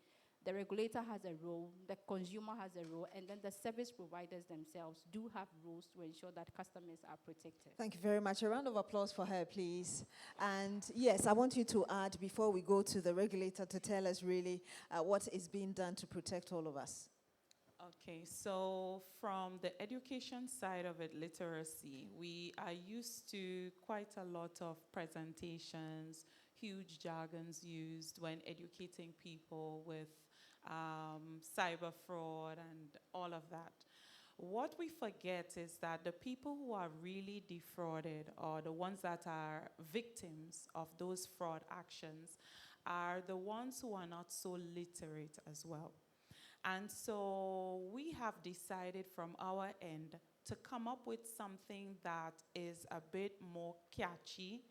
The regulator has a role, the consumer has a role, and then the service providers themselves do have roles to ensure that customers are protected. Thank you very much. A round of applause for her, please. And yes, I want you to add, before we go to the regulator, to tell us really what is being done to protect all of us. Okay, so from the education side of it, literacy, we are used to quite a lot of presentations, huge jargons used when educating people with cyber fraud and all of that. What we forget is that the people who are really defrauded, or the ones that are victims of those fraud actions, are the ones who are not so literate as well. And so we have decided from our end to come up with something that is a bit more catchy,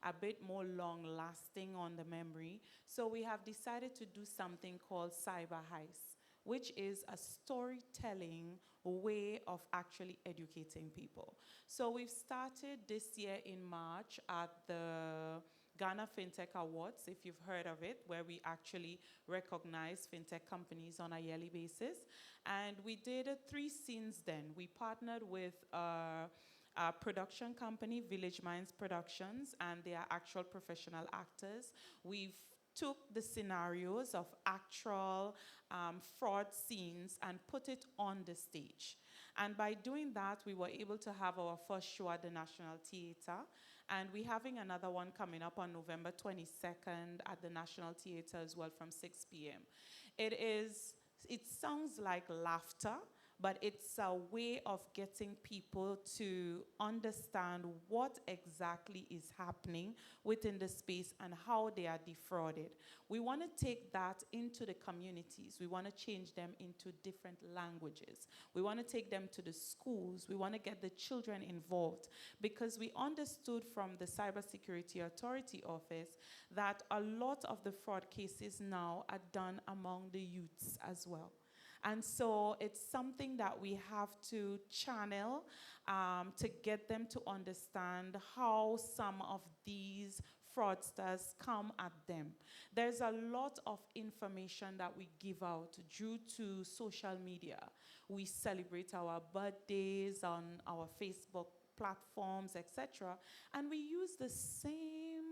a bit more long-lasting on the memory. So we have decided to do something called Cyber Heist, which is a storytelling way of actually educating people. So we've started this year in March at the Ghana FinTech Awards, if you've heard of it, where we actually recognize FinTech companies on a yearly basis. And we did 3 scenes then. We partnered with a production company, Village Minds Productions, and they are actual professional actors. We've took the scenarios of actual fraud scenes and put it on the stage. And by doing that, we were able to have our first show at the National Theatre. And we're having another one coming up on November 22nd at the National Theatre as well from 6 p.m. It sounds like laughter, but it's a way of getting people to understand what exactly is happening within the space and how they are defrauded. We want to take that into the communities. We want to change them into different languages. We want to take them to the schools. We want to get the children involved, because we understood from the Cybersecurity Authority Office that a lot of the fraud cases now are done among the youths as well. And so it's something that we have to channel to get them to understand how some of these fraudsters come at them. There's a lot of information that we give out due to social media. We celebrate our birthdays on our Facebook platforms, etc. And we use the same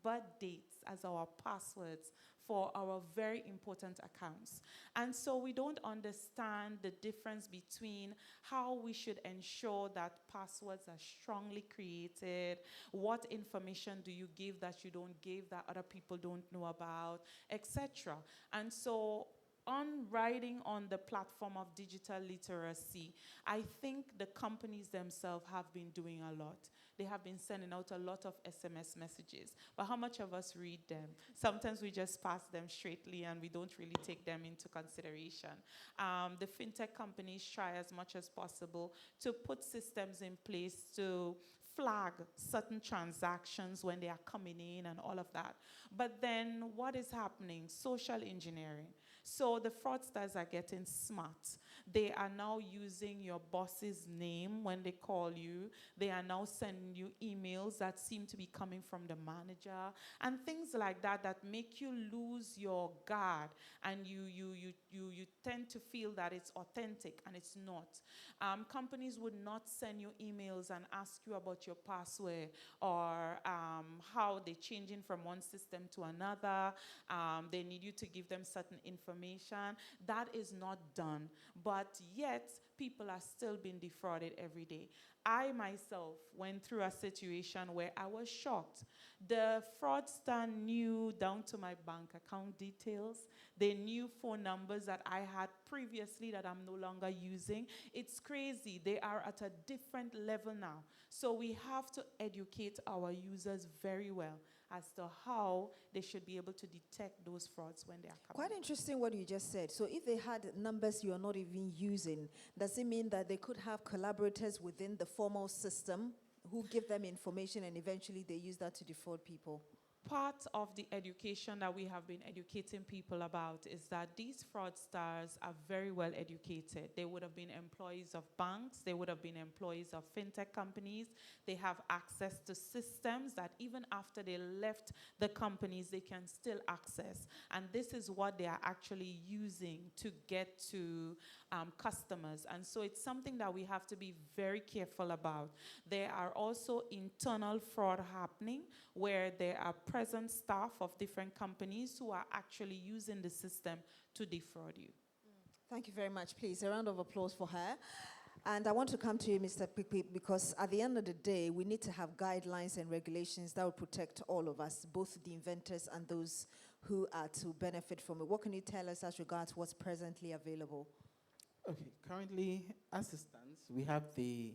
birth dates as our passwords for our very important accounts. And so we don't understand the difference between how we should ensure that passwords are strongly created, what information do you give that you don't give that other people don't know about, etc. And so on riding on the platform of digital literacy, I think the companies themselves have been doing a lot. They have been sending out a lot of SMS messages, but how much of us read them? Sometimes we just pass them straightly and we don't really take them into consideration. The fintech companies try as much as possible to put systems in place to flag certain transactions when they are coming in and all of that. But then what is happening? Social engineering. So the fraudsters are getting smart. They are now using your boss's name when they call you. They are now sending you emails that seem to be coming from the manager and things like that that make you lose your guard, and you tend to feel that it's authentic and it's not. Companies would not send you emails and ask you about your password or how they're changing from one system to another. They need you to give them certain information. That is not done. But yet, people are still being defrauded every day. I myself went through a situation where I was shocked. The fraudster knew down to my bank account details. They knew phone numbers that I had previously that I'm no longer using. It's crazy. They are at a different level now. So we have to educate our users very well as to how they should be able to detect those frauds when they are coming. Quite interesting what you just said. So if they had numbers you are not even using, does it mean that they could have collaborators within the formal system who give them information and eventually they use that to defraud people? Part of the education that we have been educating people about is that these fraudsters are very well educated. They would have been employees of banks. They would have been employees of fintech companies. They have access to systems that even after they left the companies, they can still access. And this is what they are actually using to get to customers. And so it's something that we have to be very careful about. There are also internal fraud happening where there are present staff of different companies who are actually using the system to defraud you. Thank you very much. Please, a round of applause for her. And I want to come to you, Mr. Pipi, because at the end of the day, we need to have guidelines and regulations that will protect all of us, both the inventors and those who are to benefit from it. What can you tell us as regards what's presently available? Okay, currently, as it stands, we have the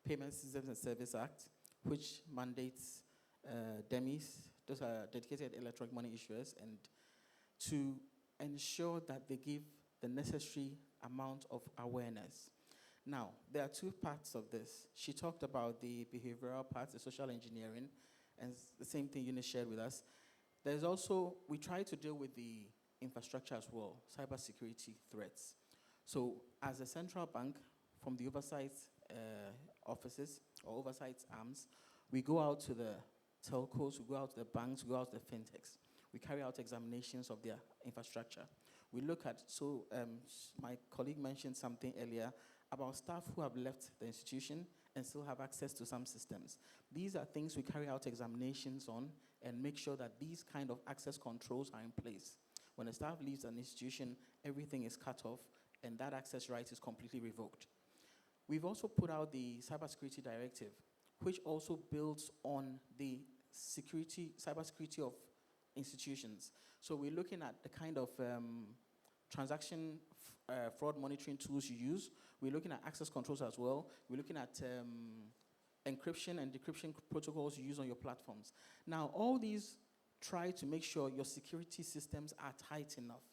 Payment Systems and Service Act, which mandates DEMIs, those are dedicated electronic money issuers, and to ensure that they give the necessary amount of awareness. Now, there are two parts of this. She talked about the behavioral part, the social engineering, and the same thing Eunice shared with us. There's also, we try to deal with the infrastructure as well, cybersecurity threats. So as a central bank, from the oversight offices or oversight arms, we go out to the telcos, we go out to the banks, we go out to the FinTech's. We carry out examinations of their infrastructure. We look at, my colleague mentioned something earlier about staff who have left the institution and still have access to some systems. These are things we carry out examinations on and make sure that these kind of access controls are in place. When a staff leaves an institution, everything is cut off and that access right is completely revoked. We've also put out the Cybersecurity Directive, which also builds on the cybersecurity of institutions. So we're looking at the kind of transaction fraud monitoring tools you use. We're looking at access controls as well. We're looking at encryption and decryption protocols you use on your platforms. Now, all these try to make sure your security systems are tight enough.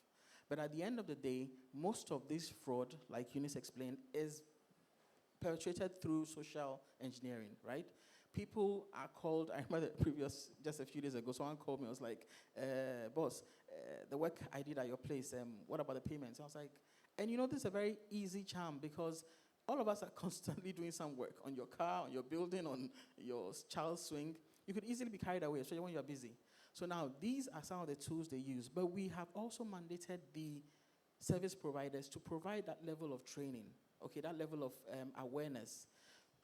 But at the end of the day, most of this fraud, like Eunice explained, is perpetrated through social engineering, right? People are called, I remember just a few days ago, someone called me, I was like, boss, the work I did at your place, what about the payments? I was like, and you know, this is a very easy charm because all of us are constantly doing some work on your car, on your building, on your child's swing. You could easily be carried away, especially when you're busy. So now, these are some of the tools they use, but we have also mandated the service providers to provide that level of training, okay, that level of awareness.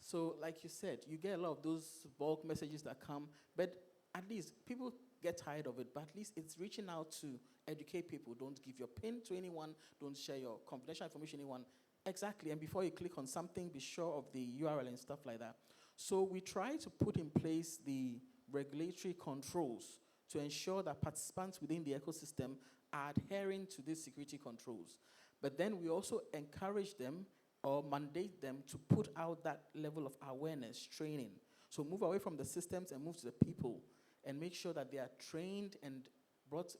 So like you said, you get a lot of those bulk messages that come, but at least people get tired of it, but at least it's reaching out to educate people. Don't give your PIN to anyone, don't share your confidential information to anyone. Exactly, and before you click on something, be sure of the URL and stuff like that. So we try to put in place the regulatory controls to ensure that participants within the ecosystem are adhering to these security controls. But then we also encourage them or mandate them to put out that level of awareness, training. So move away from the systems and move to the people and make sure that they are trained and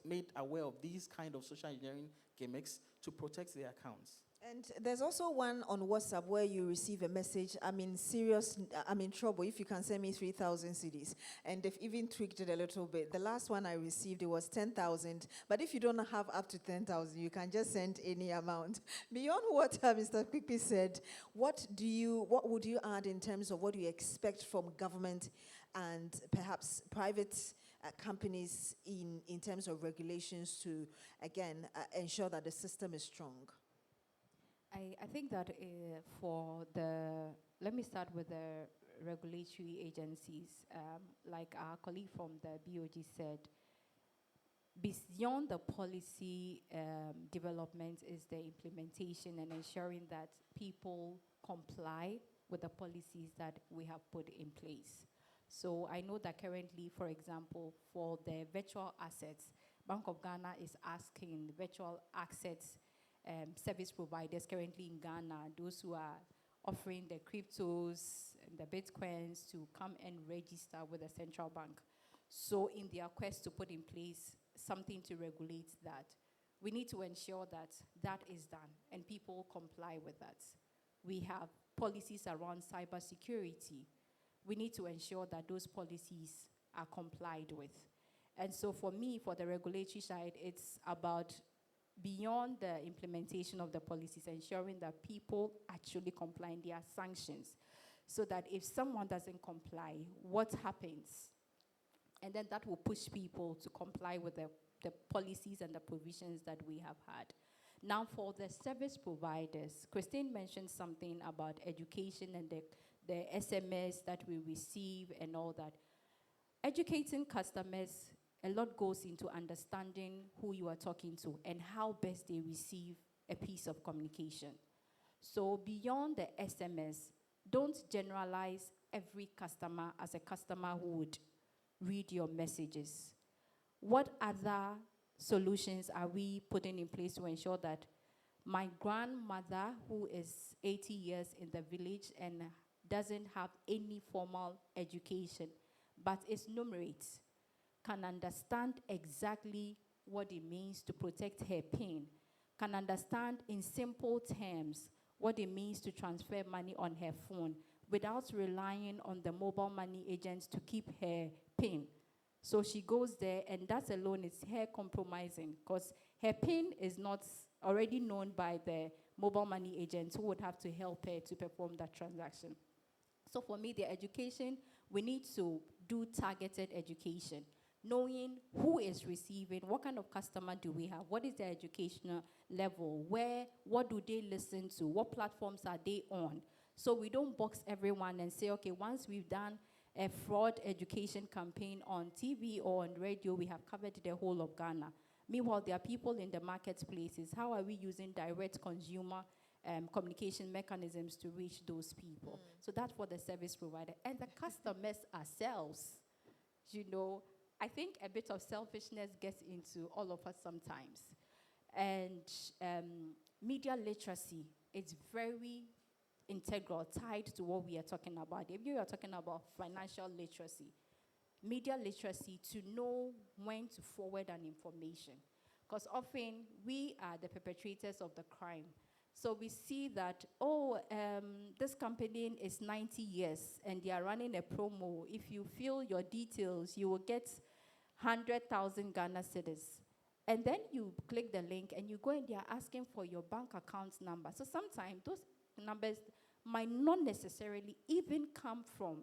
made aware of these kind of social engineering gimmicks to protect their accounts. And there's also one on WhatsApp where you receive a message, I'm in trouble, if you can send me 3,000 CDs. And they've even tweaked it a little bit. The last one I received, it was 10,000. But if you don't have up to 10,000, you can just send any amount. Beyond what Mr. Kpikpi said, what would you add in terms of what you expect from government and perhaps private companies in terms of regulations to, again, ensure that the system is strong? I think that let me start with the regulatory agencies. Like our colleague from the BOG said, beyond the policy development is the implementation and ensuring that people comply with the policies that we have put in place. So I know that currently, for example, for the virtual assets, Bank of Ghana is asking virtual assets service providers currently in Ghana, those who are offering the cryptos and the bitcoins, to come and register with the central bank. So in their quest to put in place something to regulate that, we need to ensure that that is done and people comply with that. We have policies around cybersecurity. We need to ensure that those policies are complied with. And so for me, for the regulatory side, it's about beyond the implementation of the policies, ensuring that people actually comply in their sanctions, so that if someone doesn't comply, what happens? And then that will push people to comply with the policies and the provisions that we have had. Now, for the service providers, Christine mentioned something about education and the SMS that we receive and all that. Educating customers, a lot goes into understanding who you are talking to and how best they receive a piece of communication. So beyond the SMS, don't generalize every customer as a customer who would read your messages. What other solutions are we putting in place to ensure that my grandmother, who is 80 years in the village and doesn't have any formal education, but is numerate, can understand exactly what it means to protect her PIN, can understand in simple terms what it means to transfer money on her phone without relying on the mobile money agents to keep her PIN. So she goes there, and that alone is her compromising, because her PIN is not already known by the mobile money agents who would have to help her to perform that transaction. So for me, the education, we need to do targeted education, knowing who is receiving, what kind of customer do we have, what is their educational level, what do they listen to, what platforms are they on. So we don't box everyone and say, okay, once we've done a fraud education campaign on TV or on radio, we have covered the whole of Ghana. Meanwhile, there are people in the marketplaces. How are we using direct consumer communication mechanisms to reach those people? So that's for the service provider. And the customers ourselves, I think a bit of selfishness gets into all of us sometimes. And media literacy is very integral, tied to what we are talking about. If you are talking about financial literacy, media literacy, to know when to forward an information. Because often we are the perpetrators of the crime. So we see that, this company is 90 years and they are running a promo. If you fill your details, you will get 100,000 Ghana cedis. And then you click the link and you go and they are asking for your bank account number. So sometimes those numbers might not necessarily even come from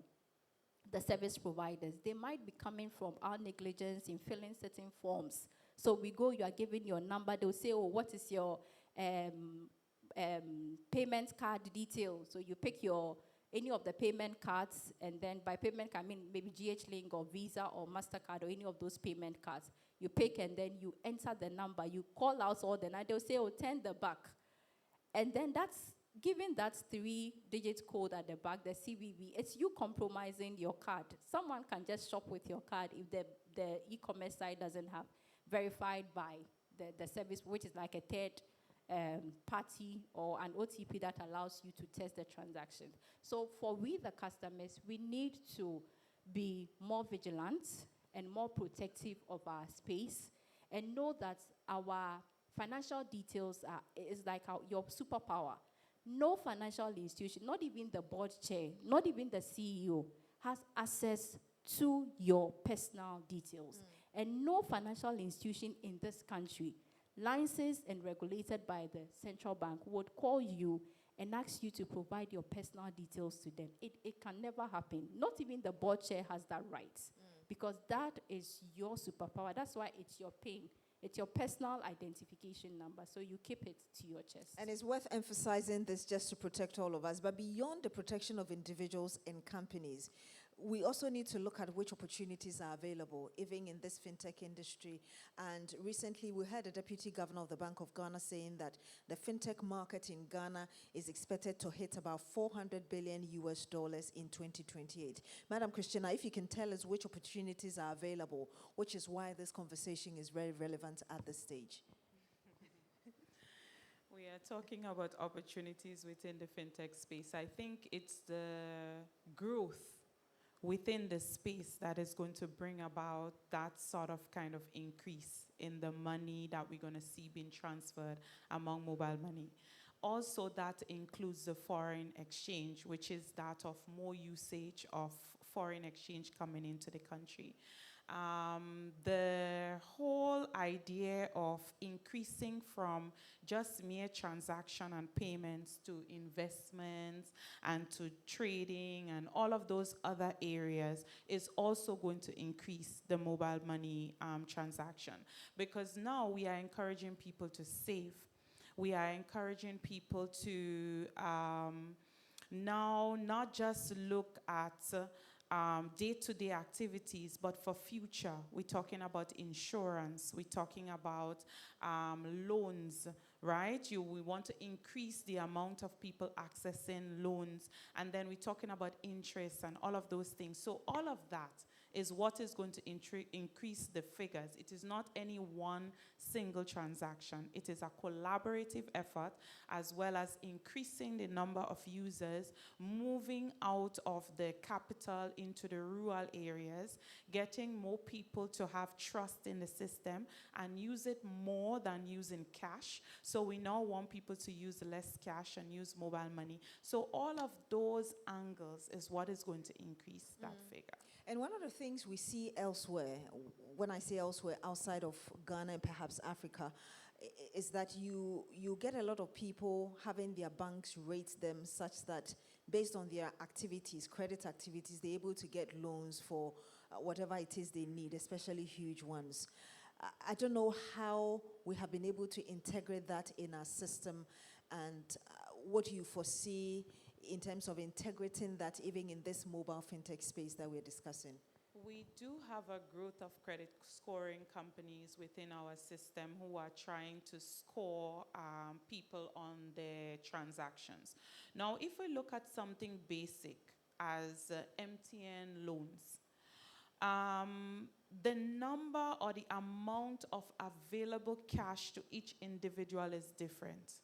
the service providers. They might be coming from our negligence in filling certain forms. So we go, you are giving your number. They'll say, what is your payment card details? So you pick any of the payment cards, and then by payment card, I mean maybe GH Link or Visa or MasterCard or any of those payment cards. You pick and then you enter the number. You call out all the night. They'll say, turn the back. And then given that 3-digit code at the back, the CVV, it's you compromising your card. Someone can just shop with your card if the e-commerce site doesn't have verified by the service, which is like a third party or an OTP that allows you to test the transaction. So for we, the customers, we need to be more vigilant and more protective of our space and know that our financial details is like your superpower. No financial institution, not even the board chair, not even the CEO, has access to your personal details. And no financial institution in this country, licensed and regulated by the central bank, would call you and ask you to provide your personal details to them. It can never happen. Not even the board chair has that right, because that is your superpower. That's why it's your PIN. It's your personal identification number, so you keep it to your chest. And it's worth emphasizing this just to protect all of us. But beyond the protection of individuals and companies, we also need to look at which opportunities are available, even in this fintech industry. And recently, we heard the Deputy Governor of the Bank of Ghana saying that the fintech market in Ghana is expected to hit about $400 billion in 2028. Madam Christina, if you can tell us which opportunities are available, which is why this conversation is very relevant at this stage. We are talking about opportunities within the fintech space. I think it's the growth within the space that is going to bring about that sort of kind of increase in the money that we're going to see being transferred among mobile money. Also, that includes the foreign exchange, which is that of more usage of foreign exchange coming into the country. The whole idea of increasing from just mere transaction and payments to investments and to trading and all of those other areas is also going to increase the mobile money transaction, because now we are encouraging people to save. We are encouraging people to now not just look at day-to-day activities, but for future. We're talking about insurance. We're talking about loans, right? We want to increase the amount of people accessing loans. And then we're talking about interest and all of those things. So all of that is what is going to increase the figures. It is not any one single transaction. It is a collaborative effort, as well as increasing the number of users, moving out of the capital into the rural areas, getting more people to have trust in the system and use it more than using cash. So we now want people to use less cash and use mobile money. So all of those angles is what is going to increase that figure. And one of the things we see elsewhere, when I say elsewhere, outside of Ghana and perhaps Africa, is that you get a lot of people having their banks rate them such that based on their activities, credit activities, they're able to get loans for whatever it is they need, especially huge ones. I don't know how we have been able to integrate that in our system, and what do you foresee in terms of integrating that even in this mobile fintech space that we're discussing? We do have a growth of credit scoring companies within our system who are trying to score people on their transactions. Now, if we look at something basic as MTN loans, the number or the amount of available cash to each individual is different.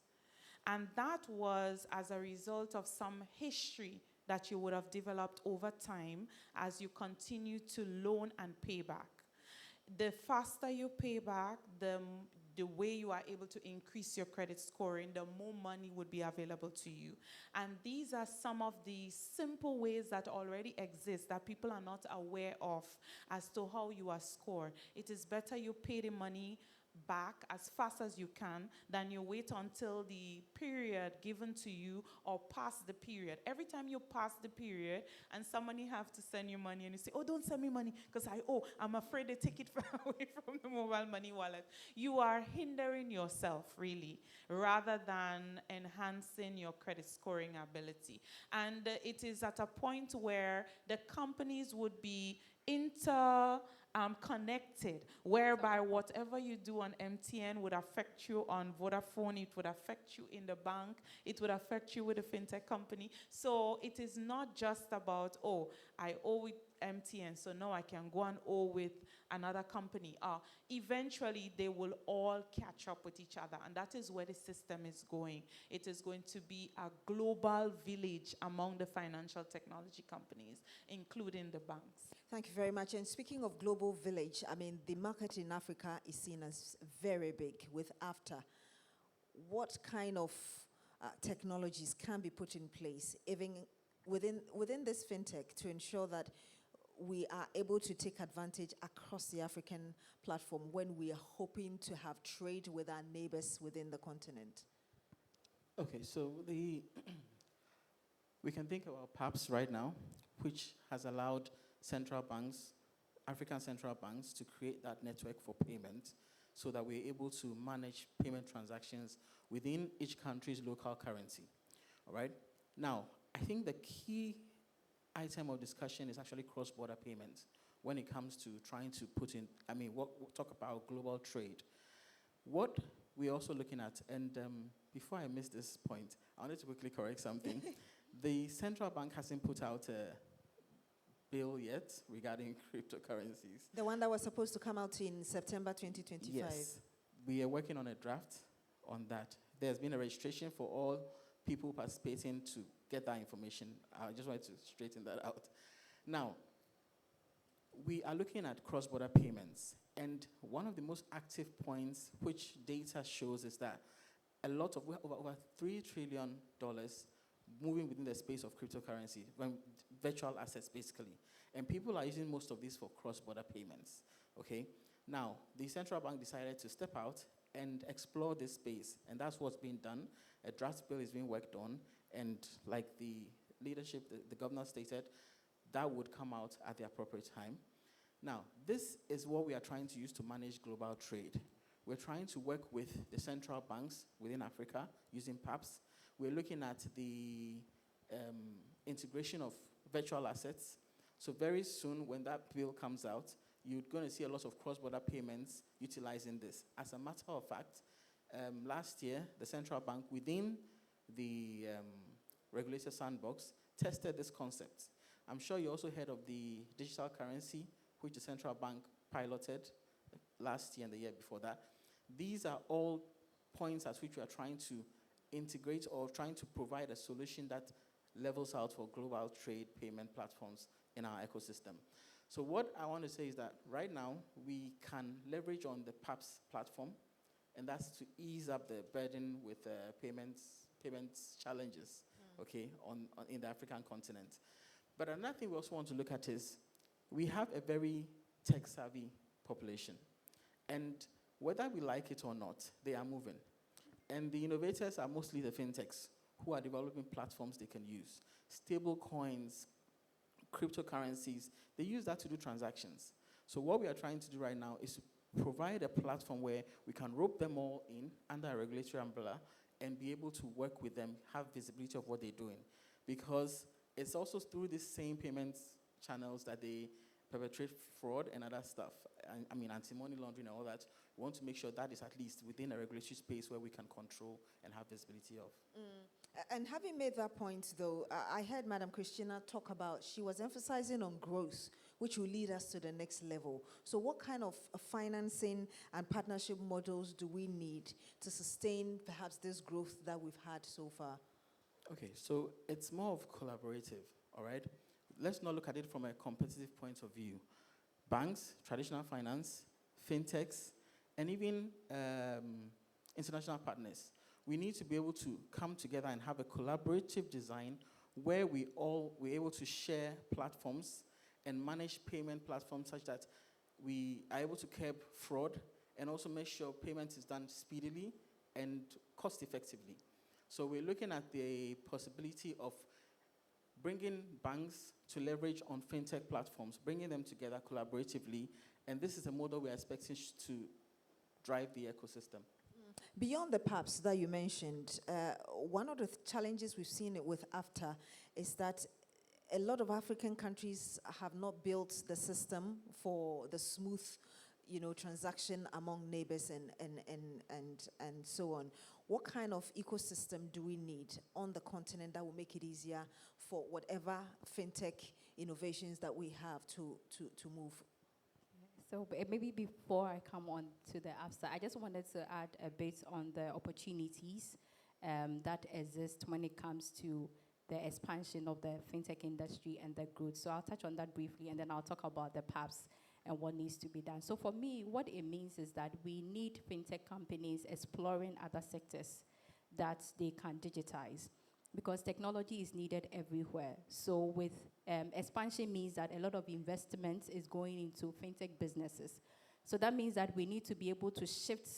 And that was as a result of some history that you would have developed over time as you continue to loan and pay back. The faster you pay back, the way you are able to increase your credit scoring, the more money would be available to you. And these are some of the simple ways that already exist that people are not aware of as to how you are scored. It is better you pay the money back as fast as you can than you wait until the period given to you or past the period. Every time you pass the period and somebody have to send you money and you say, oh, don't send me money because I'm afraid they take it away from the mobile money wallet. You are hindering yourself really rather than enhancing your credit scoring ability. And it is at a point where the companies would be connected, whereby whatever you do on MTN would affect you on Vodafone, it would affect you in the bank, it would affect you with a fintech company. So it is not just about, I owe it MTN, so now I can go and owe with another company. Eventually, they will all catch up with each other, and that is where the system is going. It is going to be a global village among the financial technology companies, including the banks. Thank you very much. And speaking of global village, I mean, the market in Africa is seen as very big with After. What kind of technologies can be put in place, even within this fintech, to ensure that we are able to take advantage across the African platform when we are hoping to have trade with our neighbors within the continent? Okay, so we can think about PAPS right now, which has allowed central banks, African central banks, to create that network for payment so that we're able to manage payment transactions within each country's local currency. All right? Now, I think the key item of discussion is actually cross-border payments when it comes to trying to put in, we'll talk about global trade. What we're also looking at, and before I miss this point, I wanted to quickly correct something. The central bank hasn't put out a bill yet regarding cryptocurrencies. The one that was supposed to come out in September 2025? Yes. We are working on a draft on that. There's been a registration for all people participating to get that information. I just wanted to straighten that out. Now, we are looking at cross-border payments, and one of the most active points which data shows is that a lot of, over $3 trillion moving within the space of cryptocurrency, virtual assets basically. And people are using most of these for cross-border payments, okay? Now, the central bank decided to step out and explore this space, and that's what's being done. A draft bill is being worked on, and like the leadership, the governor stated, that would come out at the appropriate time. Now, this is what we are trying to use to manage global trade. We're trying to work with the central banks within Africa using PAPS. We're looking at the integration of virtual assets. So very soon, when that bill comes out, you're going to see a lot of cross-border payments utilizing this. As a matter of fact, last year, the central bank within the regulator sandbox tested this concept. I'm sure you also heard of the digital currency, which the central bank piloted last year and the year before that. These are all points at which we are trying to integrate or trying to provide a solution that levels out for global trade payment platforms in our ecosystem. So what I want to say is that right now, we can leverage on the PAPS platform, and that's to ease up the burden with payments challenges, okay, in the African continent. But another thing we also want to look at is we have a very tech-savvy population. And whether we like it or not, they are moving. And the innovators are mostly the FinTech's who are developing platforms they can use. Stable coins, cryptocurrencies, they use that to do transactions. So what we are trying to do right now is to provide a platform where we can rope them all in under a regulatory umbrella and be able to work with them, have visibility of what they're doing. Because it's also through these same payments channels that they perpetrate fraud and other stuff. Anti-money laundering and all that. We want to make sure that is at least within a regulatory space where we can control and have visibility of. And having made that point, though, I heard Madam Christina talk about, she was emphasizing on growth, which will lead us to the next level. So what kind of financing and partnership models do we need to sustain perhaps this growth that we've had so far? Okay, so it's more of collaborative, all right? Let's not look at it from a competitive point of view. Banks, traditional finance, FinTech's, and even international partners. We need to be able to come together and have a collaborative design where we're able to share platforms and manage payment platforms such that we are able to curb fraud and also make sure payment is done speedily and cost effectively. So we're looking at the possibility of bringing banks to leverage on fintech platforms, bringing them together collaboratively, and this is a model we're expecting to drive the ecosystem. Beyond the PAPs that you mentioned, one of the challenges we've seen with AFTA is that a lot of African countries have not built the system for the smooth, transaction among neighbors and so on. What kind of ecosystem do we need on the continent that will make it easier for whatever fintech, innovations that we have to move. So maybe before I come on to the AFSA, I just wanted to add a bit on the opportunities that exist when it comes to the expansion of the fintech industry and the growth. So I'll touch on that briefly, and then I'll talk about the PAPs and what needs to be done. So for me, what it means is that we need fintech companies exploring other sectors that they can digitize, because technology is needed everywhere. So with expansion means that a lot of investment is going into fintech businesses. So that means that we need to be able to shift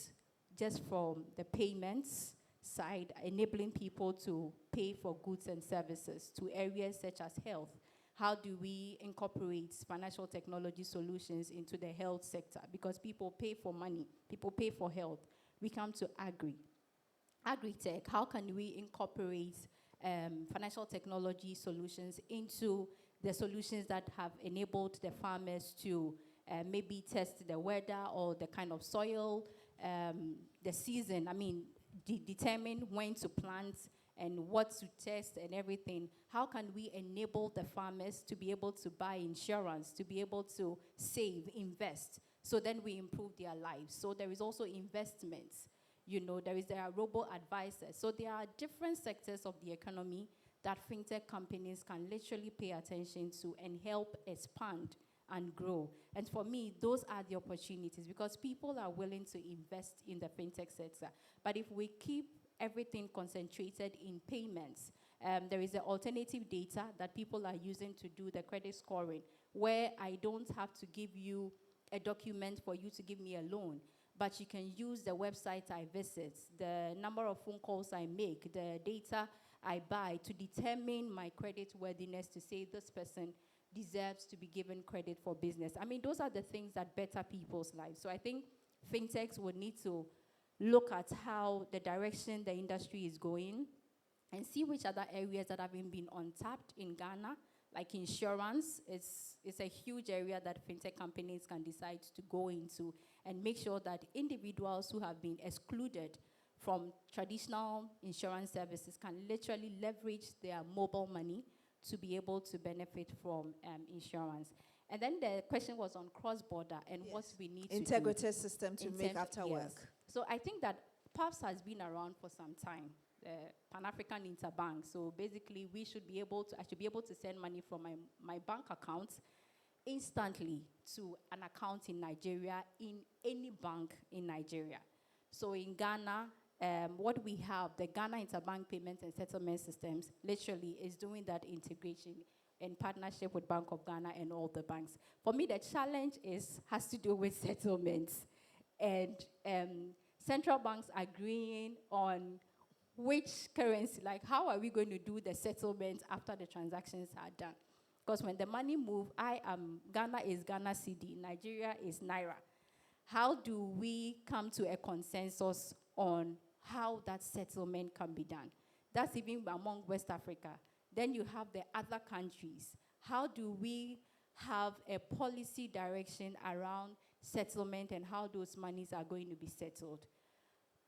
just from the payments side, enabling people to pay for goods and services, to areas such as health. How do we incorporate financial technology solutions into the health sector? Because people pay for money, people pay for health. We come to agri-tech. How can we incorporate financial technology solutions into the solutions that have enabled the farmers to maybe test the weather or the kind of soil, the season, determine when to plant and what to test and everything. How can we enable the farmers to be able to buy insurance, to be able to save, invest, so then we improve their lives? So there is also investments. There are robo-advisors. So there are different sectors of the economy that fintech companies can literally pay attention to and help expand and grow. And for me, those are the opportunities, because people are willing to invest in the fintech sector. But if we keep everything concentrated in payments, there is the alternative data that people are using to do the credit scoring, where I don't have to give you a document for you to give me a loan, but you can use the website I visit, the number of phone calls I make, the data I buy to determine my credit worthiness, to say this person deserves to be given credit for business. Those are the things that better people's lives. So I think fintechs would need to look at how the direction the industry is going and see which other areas that haven't been untapped in Ghana, like insurance. It's a huge area that fintech companies can decide to go into and make sure that individuals who have been excluded from traditional insurance services can literally leverage their mobile money to be able to benefit from insurance. And then the question was on cross-border and what we need to do. Integrated system to make after work. So I think that PAPS has been around for some time, the Pan-African Interbank. So basically, I should be able to send money from my bank account instantly to an account in Nigeria, in any bank in Nigeria. So in Ghana, what we have, the Ghana Interbank Payment and Settlement Systems, literally is doing that integration in partnership with Bank of Ghana and all the banks. For me, the challenge has to do with settlements and central banks agreeing on which currency, like how are we going to do the settlement after the transactions are done? Because when the money moves, Ghana is Ghana CD, Nigeria is Naira. How do we come to a consensus on how that settlement can be done? That's even among West Africa. Then you have the other countries. How do we have a policy direction around settlement and how those monies are going to be settled?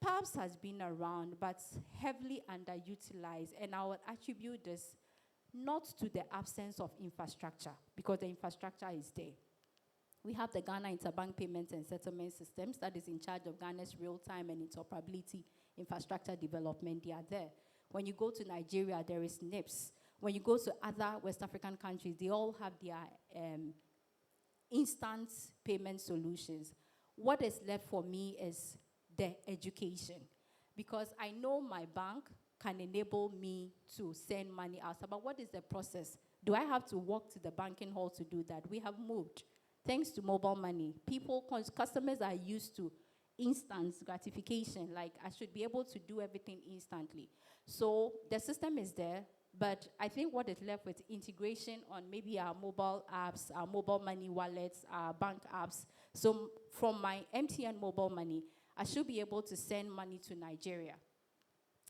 PAPS has been around, but heavily underutilized, and I would attribute this not to the absence of infrastructure, because the infrastructure is there. We have the Ghana Interbank Payments and Settlement Systems that is in charge of Ghana's real-time and interoperability infrastructure development. They are there. When you go to Nigeria, there is NIPS. When you go to other West African countries, they all have their instant payment solutions. What is left for me is the education, because I know my bank can enable me to send money out. But what is the process? Do I have to walk to the banking hall to do that? We have moved. Thanks to mobile money, customers are used to instant gratification. Like, I should be able to do everything instantly. So the system is there, but I think what is left with integration on maybe our mobile apps, our mobile money wallets, our bank apps. So from my MTN mobile money, I should be able to send money to Nigeria.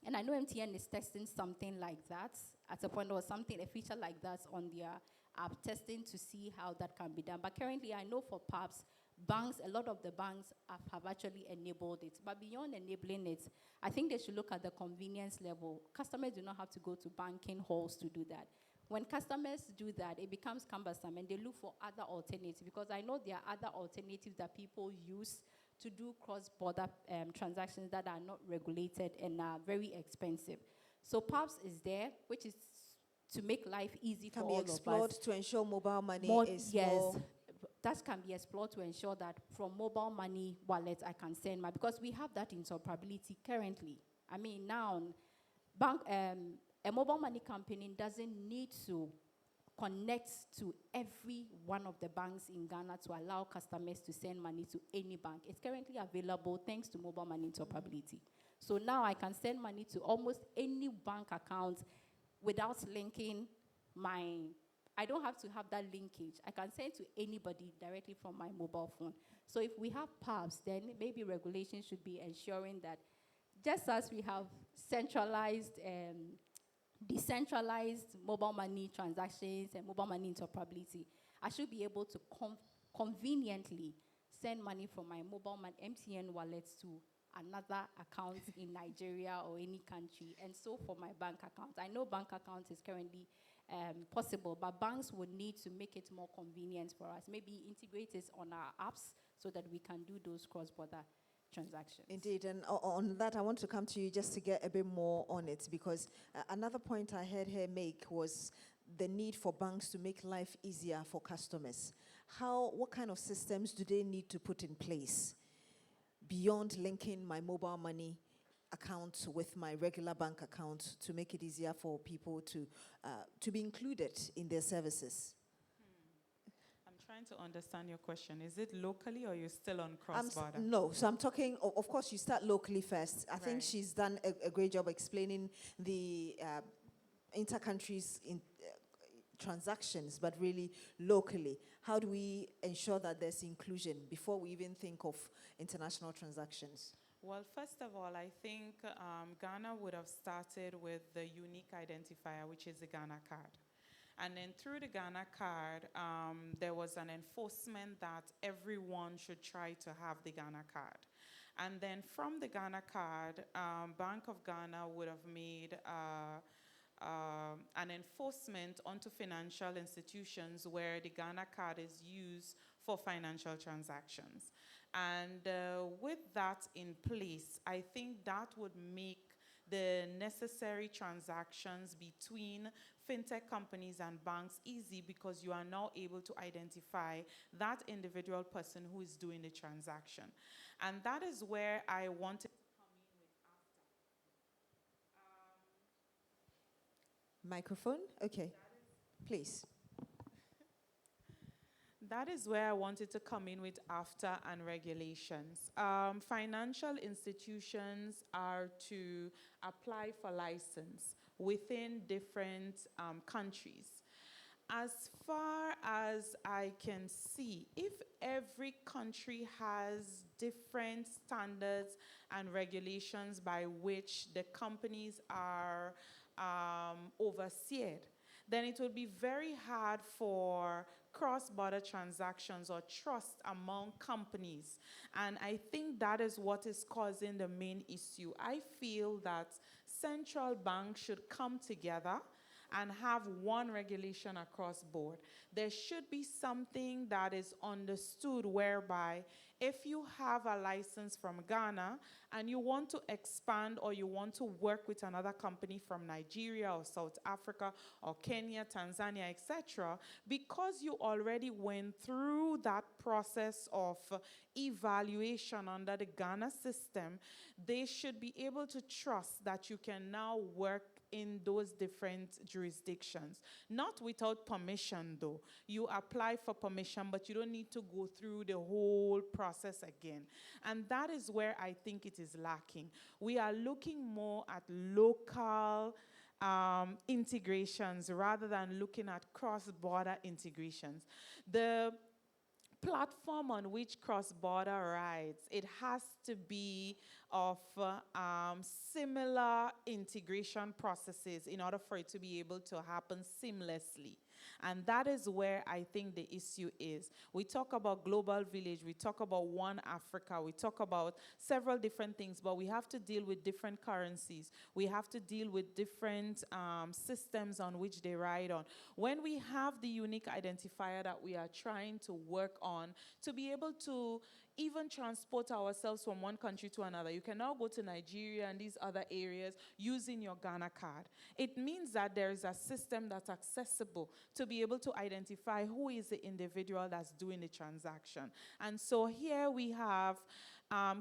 And I know MTN is testing something like that at a point, or something, a feature like that on their app, testing to see how that can be done. But currently, I know for PAPS, banks, a lot of the banks have actually enabled it. But beyond enabling it, I think they should look at the convenience level. Customers do not have to go to banking halls to do that. When customers do that, it becomes cumbersome and they look for other alternatives, because I know there are other alternatives that people use to do cross-border transactions that are not regulated and are very expensive. So PAPS is there, which is to make life easy for all of us. Can be explored to ensure mobile money is yes, more... that can be explored to ensure that from mobile money wallets I can send money, because we have that interoperability currently. I mean, now a mobile money company doesn't need to connect to every one of the banks in Ghana to allow customers to send money to any bank. It's currently available thanks to mobile money interoperability. So now I can send money to almost any bank account without linking I don't have to have that linkage. I can send to anybody directly from my mobile phone. So if we have PABs, then maybe regulation should be ensuring that just as we have centralized decentralized mobile money transactions and mobile money interoperability, I should be able to conveniently send money from my mobile MTN wallets to another account in Nigeria or any country, and so for my bank account. I know bank account is currently possible, but banks would need to make it more convenient for us. Maybe integrate it on our apps so that we can do those cross-border transactions. Indeed, and on that, I want to come to you just to get a bit more on it, because another point I heard her make was the need for banks to make life easier for customers. What kind of systems do they need to put in place beyond linking my mobile money account with my regular bank account to make it easier for people to be included in their services? I'm trying to understand your question. Is it locally or you're still on cross-border? No, so I'm talking, of course, you start locally first. I think she's done a great job explaining the inter-countries transactions, but really locally. How do we ensure that there's inclusion before we even think of international transactions? Well, first of all, I think Ghana would have started with the unique identifier, which is the Ghana card. And then through the Ghana card, there was an enforcement that everyone should try to have the Ghana card. And then from the Ghana card, Bank of Ghana would have made an enforcement onto financial institutions where the Ghana card is used for financial transactions. And with that in place, I think that would make the necessary transactions between fintech companies and banks easy, because you are now able to identify that individual person who is doing the transaction. And that is where I wanted to come in with Xtra. Microphone? Okay. Please. That is where I wanted to come in with Xtra and regulations. Financial institutions are to apply for license within different countries. As far as I can see, if every country has different standards and regulations by which the companies are overseen, then it will be very hard for cross-border transactions or trust among companies. And I think that is what is causing the main issue. I feel that central banks should come together and have one regulation across board. There should be something that is understood whereby if you have a license from Ghana and you want to expand or you want to work with another company from Nigeria or South Africa or Kenya, Tanzania, etc., because you already went through that process of evaluation under the Ghana system, they should be able to trust that you can now work in those different jurisdictions. Not without permission, though. You apply for permission, but you don't need to go through the whole process again. And that is where I think it is lacking. We are looking more at local integrations rather than looking at cross-border integrations. The platform on which cross-border rides, it has to be of similar integration processes in order for it to be able to happen seamlessly. And that is where I think the issue is. We talk about global village, we talk about one Africa, we talk about several different things, but we have to deal with different currencies. We have to deal with different systems on which they ride on. When we have the unique identifier that we are trying to work on to be able to even transport ourselves from one country to another. You can now go to Nigeria and these other areas using your Ghana card. It means that there is a system that's accessible to be able to identify who is the individual that's doing the transaction. And so here we have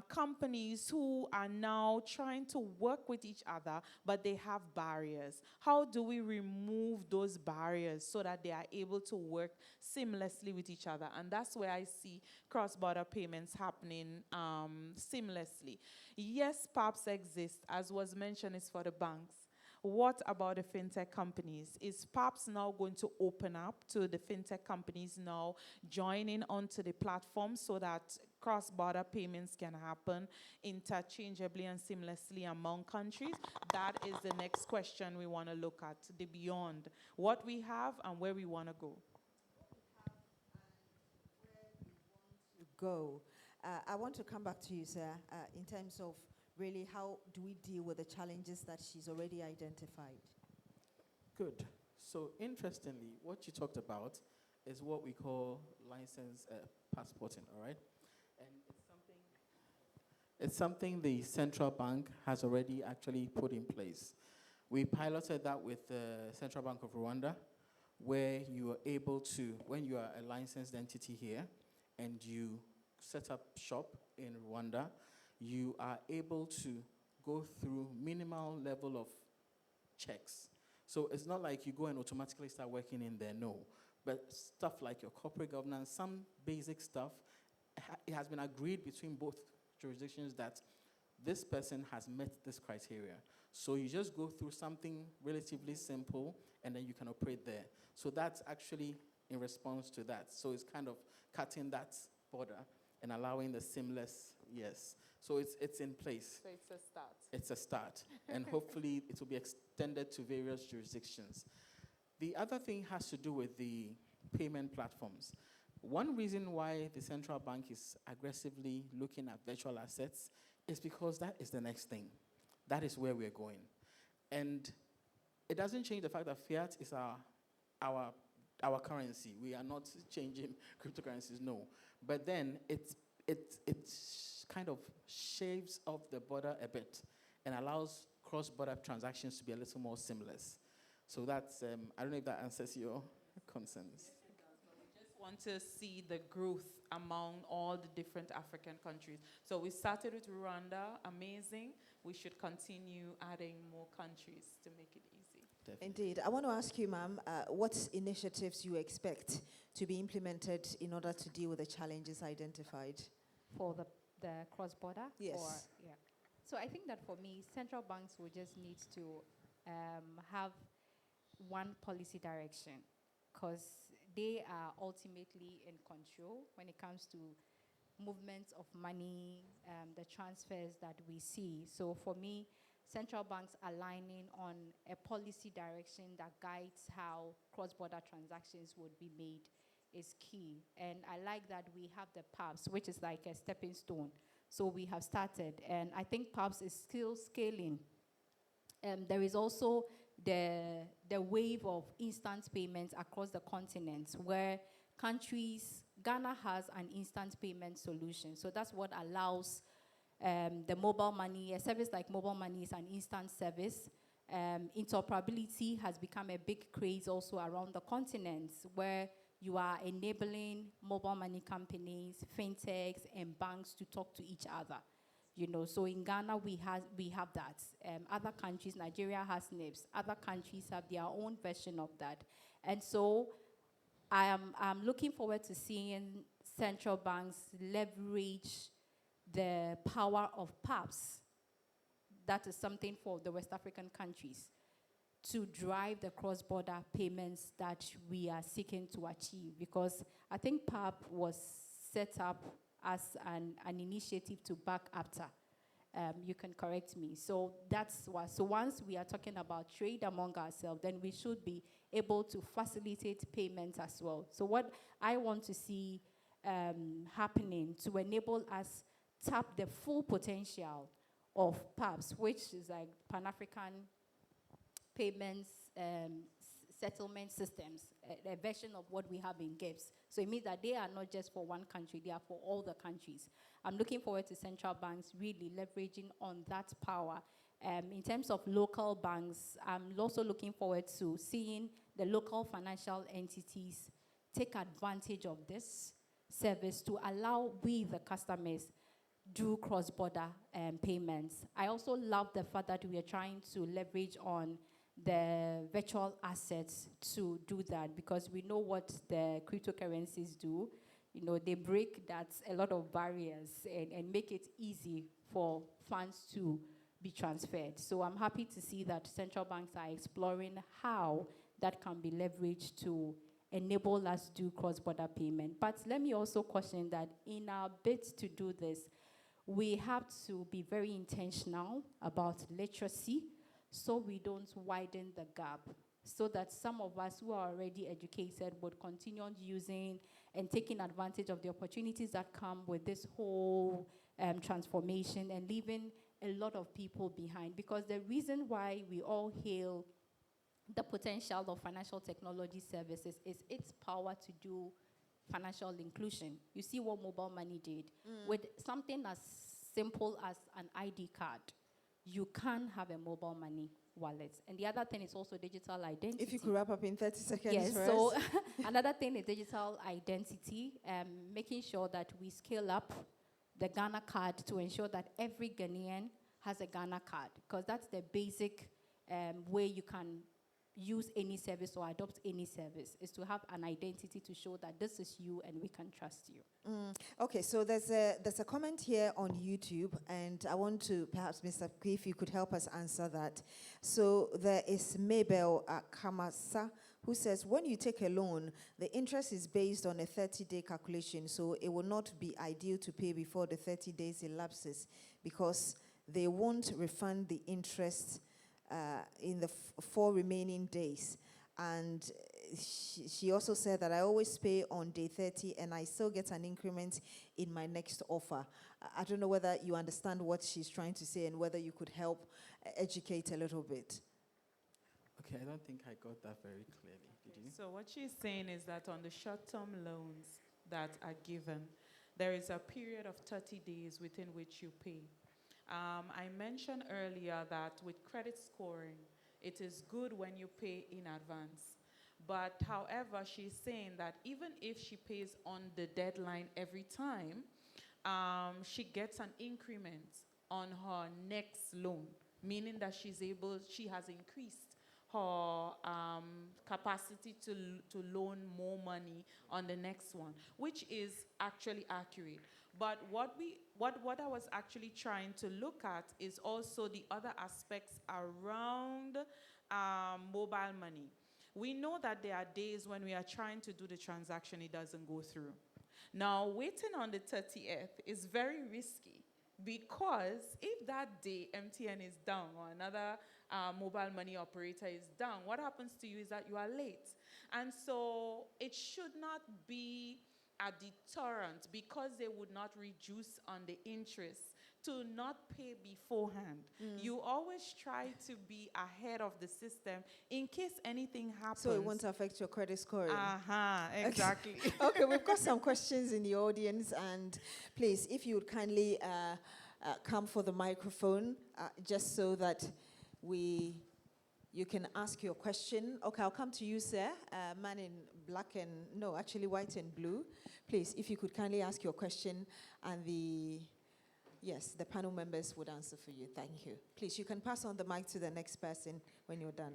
companies who are now trying to work with each other, but they have barriers. How do we remove those barriers so that they are able to work seamlessly with each other? And that's where I see cross-border payments happening seamlessly. Yes, PAPs exist, as was mentioned, it's for the banks. What about the fintech companies? Is PAPs now going to open up to the fintech companies now joining onto the platform so that cross-border payments can happen interchangeably and seamlessly among countries? That is the next question we want to look at, the beyond, what we have and where we want to go. I want to come back to you, sir, in terms of really how do we deal with the challenges that she's already identified? Good. So interestingly, what you talked about is what we call license passporting, all right? And it's something the central bank has already actually put in place. We piloted that with the Central Bank of Rwanda, where you are able to, when you are a licensed entity here and you set up shop in Rwanda, you are able to go through minimal level of checks. So it's not like you go and automatically start working in there, no. But stuff like your corporate governance, some basic stuff, it has been agreed between both jurisdictions that this person has met this criteria. So you just go through something relatively simple and then you can operate there. So that's actually in response to that. So it's kind of cutting that border and allowing the seamless, yes. So it's in place. So it's a start. It's a start. And hopefully it will be extended to various jurisdictions. The other thing has to do with the payment platforms. One reason why the central bank is aggressively looking at virtual assets is because that is the next thing. That is where we're going. And it doesn't change the fact that fiat is our currency. We are not changing cryptocurrencies, no. But then it kind of shaves off the border a bit and allows cross-border transactions to be a little more seamless. So that's, I don't know if that answers your concerns. Yes, it does. But we just want to see the growth among all the different African countries. So we started with Rwanda, amazing. We should continue adding more countries to make it easy. Definitely. Indeed. I want to ask you, ma'am, what initiatives you expect to be implemented in order to deal with the challenges identified? For the cross-border? Yes. Yeah. So I think that for me, central banks will just need to have one policy direction, because they are ultimately in control when it comes to movements of money, the transfers that we see. So for me, central banks aligning on a policy direction that guides how cross-border transactions would be made is key. And I like that we have the PAPs, which is like a stepping stone. So we have started, and I think PAPs is still scaling. There is also the wave of instant payments across the continent, where countries, Ghana has an instant payment solution. So that's what allows the mobile money, a service like mobile money is an instant service. Interoperability has become a big craze also around the continent, where you are enabling mobile money companies, FinTech's, and banks to talk to each other. You know, so in Ghana, we have that. Other countries, Nigeria has NIPS. Other countries have their own version of that. And so I'm looking forward to seeing central banks leverage the power of PAPs. That is something for the West African countries to drive the cross-border payments that we are seeking to achieve. Because I think PAP was set up as an initiative to back Xtra. You can correct me. So that's why. So once we are talking about trade among ourselves, then we should be able to facilitate payments as well. So what I want to see happening to enable us tap the full potential of PAPS, which is like Pan-African payments settlement systems, a version of what we have in GIPS. So it means that they are not just for one country, they are for all the countries. I'm looking forward to central banks really leveraging on that power. In terms of local banks, I'm also looking forward to seeing the local financial entities take advantage of this service to allow we, the customers, do cross-border payments. I also love the fact that we are trying to leverage on the virtual assets to do that, because we know what the cryptocurrencies do. You know, they break that a lot of barriers and make it easy for funds to be transferred. So I'm happy to see that central banks are exploring how that can be leveraged to enable us to do cross-border payment. But let me also caution that in our bid to do this, we have to be very intentional about literacy so we don't widen the gap, so that some of us who are already educated would continue on using and taking advantage of the opportunities that come with this whole transformation, and leaving a lot of people behind. Because the reason why we all hail the potential of financial technology services is its power to do financial inclusion. You see what mobile money did. With something as simple as an ID card, you can have a mobile money wallet. And the other thing is also digital identity. If you could wrap up in 30 seconds. Yes, for so us. another thing is digital identity, making sure that we scale up the Ghana card to ensure that every Ghanaian has a Ghana card, because that's the basic way you can use any service or adopt any service, is to have an identity to show that this is you and we can trust you. Okay, so there's a comment here on YouTube, and I want to, perhaps, Mr. Kwe, if you could help us answer that. So there is Mabel Kamasa, who says, when you take a loan, the interest is based on a 30-day calculation, so it will not be ideal to pay before the 30 days elapses, because they won't refund the interest in the 4 remaining days. And she also said that I always pay on day 30 and I still get an increment in my next offer. I don't know whether you understand what she's trying to say and whether you could help educate a little bit. Okay, I don't think I got that very clearly. Did you? So what she's saying is that on the short-term loans that are given, there is a period of 30 days within which you pay. I mentioned earlier that with credit scoring, it is good when you pay in advance. But however, she's saying that even if she pays on the deadline every time, she gets an increment on her next loan, meaning that she has increased her capacity to loan more money on the next one, which is actually accurate. But what I was actually trying to look at is also the other aspects around mobile money. We know that there are days when we are trying to do the transaction, it doesn't go through. Now, waiting on the 30th is very risky, because if that day MTN is down or another mobile money operator is down, what happens to you is that you are late. And so it should not be a deterrent, because they would not reduce on the interest, to not pay beforehand. You always try to be ahead of the system in case anything happens. So it won't affect your credit scoring. Exactly. Okay, we've got some questions in the audience, and please, if you would kindly come for the microphone, just so that you can ask your question. Okay, I'll come to you, sir. Man in black and, no, actually white and blue. Please, if you could kindly ask your question, and the panel members would answer for you. Thank you. Please, you can pass on the mic to the next person when you're done.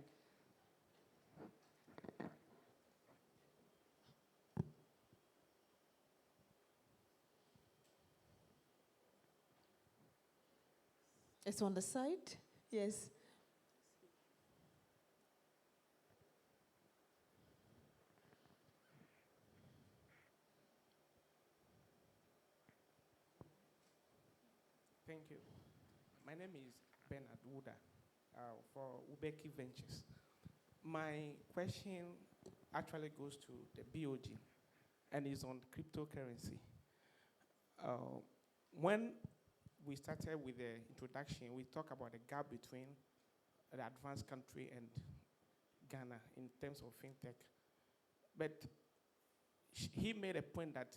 It's on the side? Yes. Thank you. My name is Bernard Wuda for Ubeki Ventures. My question actually goes to the BOG and is on cryptocurrency. When we started with the introduction, we talked about the gap between the advanced country and Ghana in terms of fintech. But he made a point that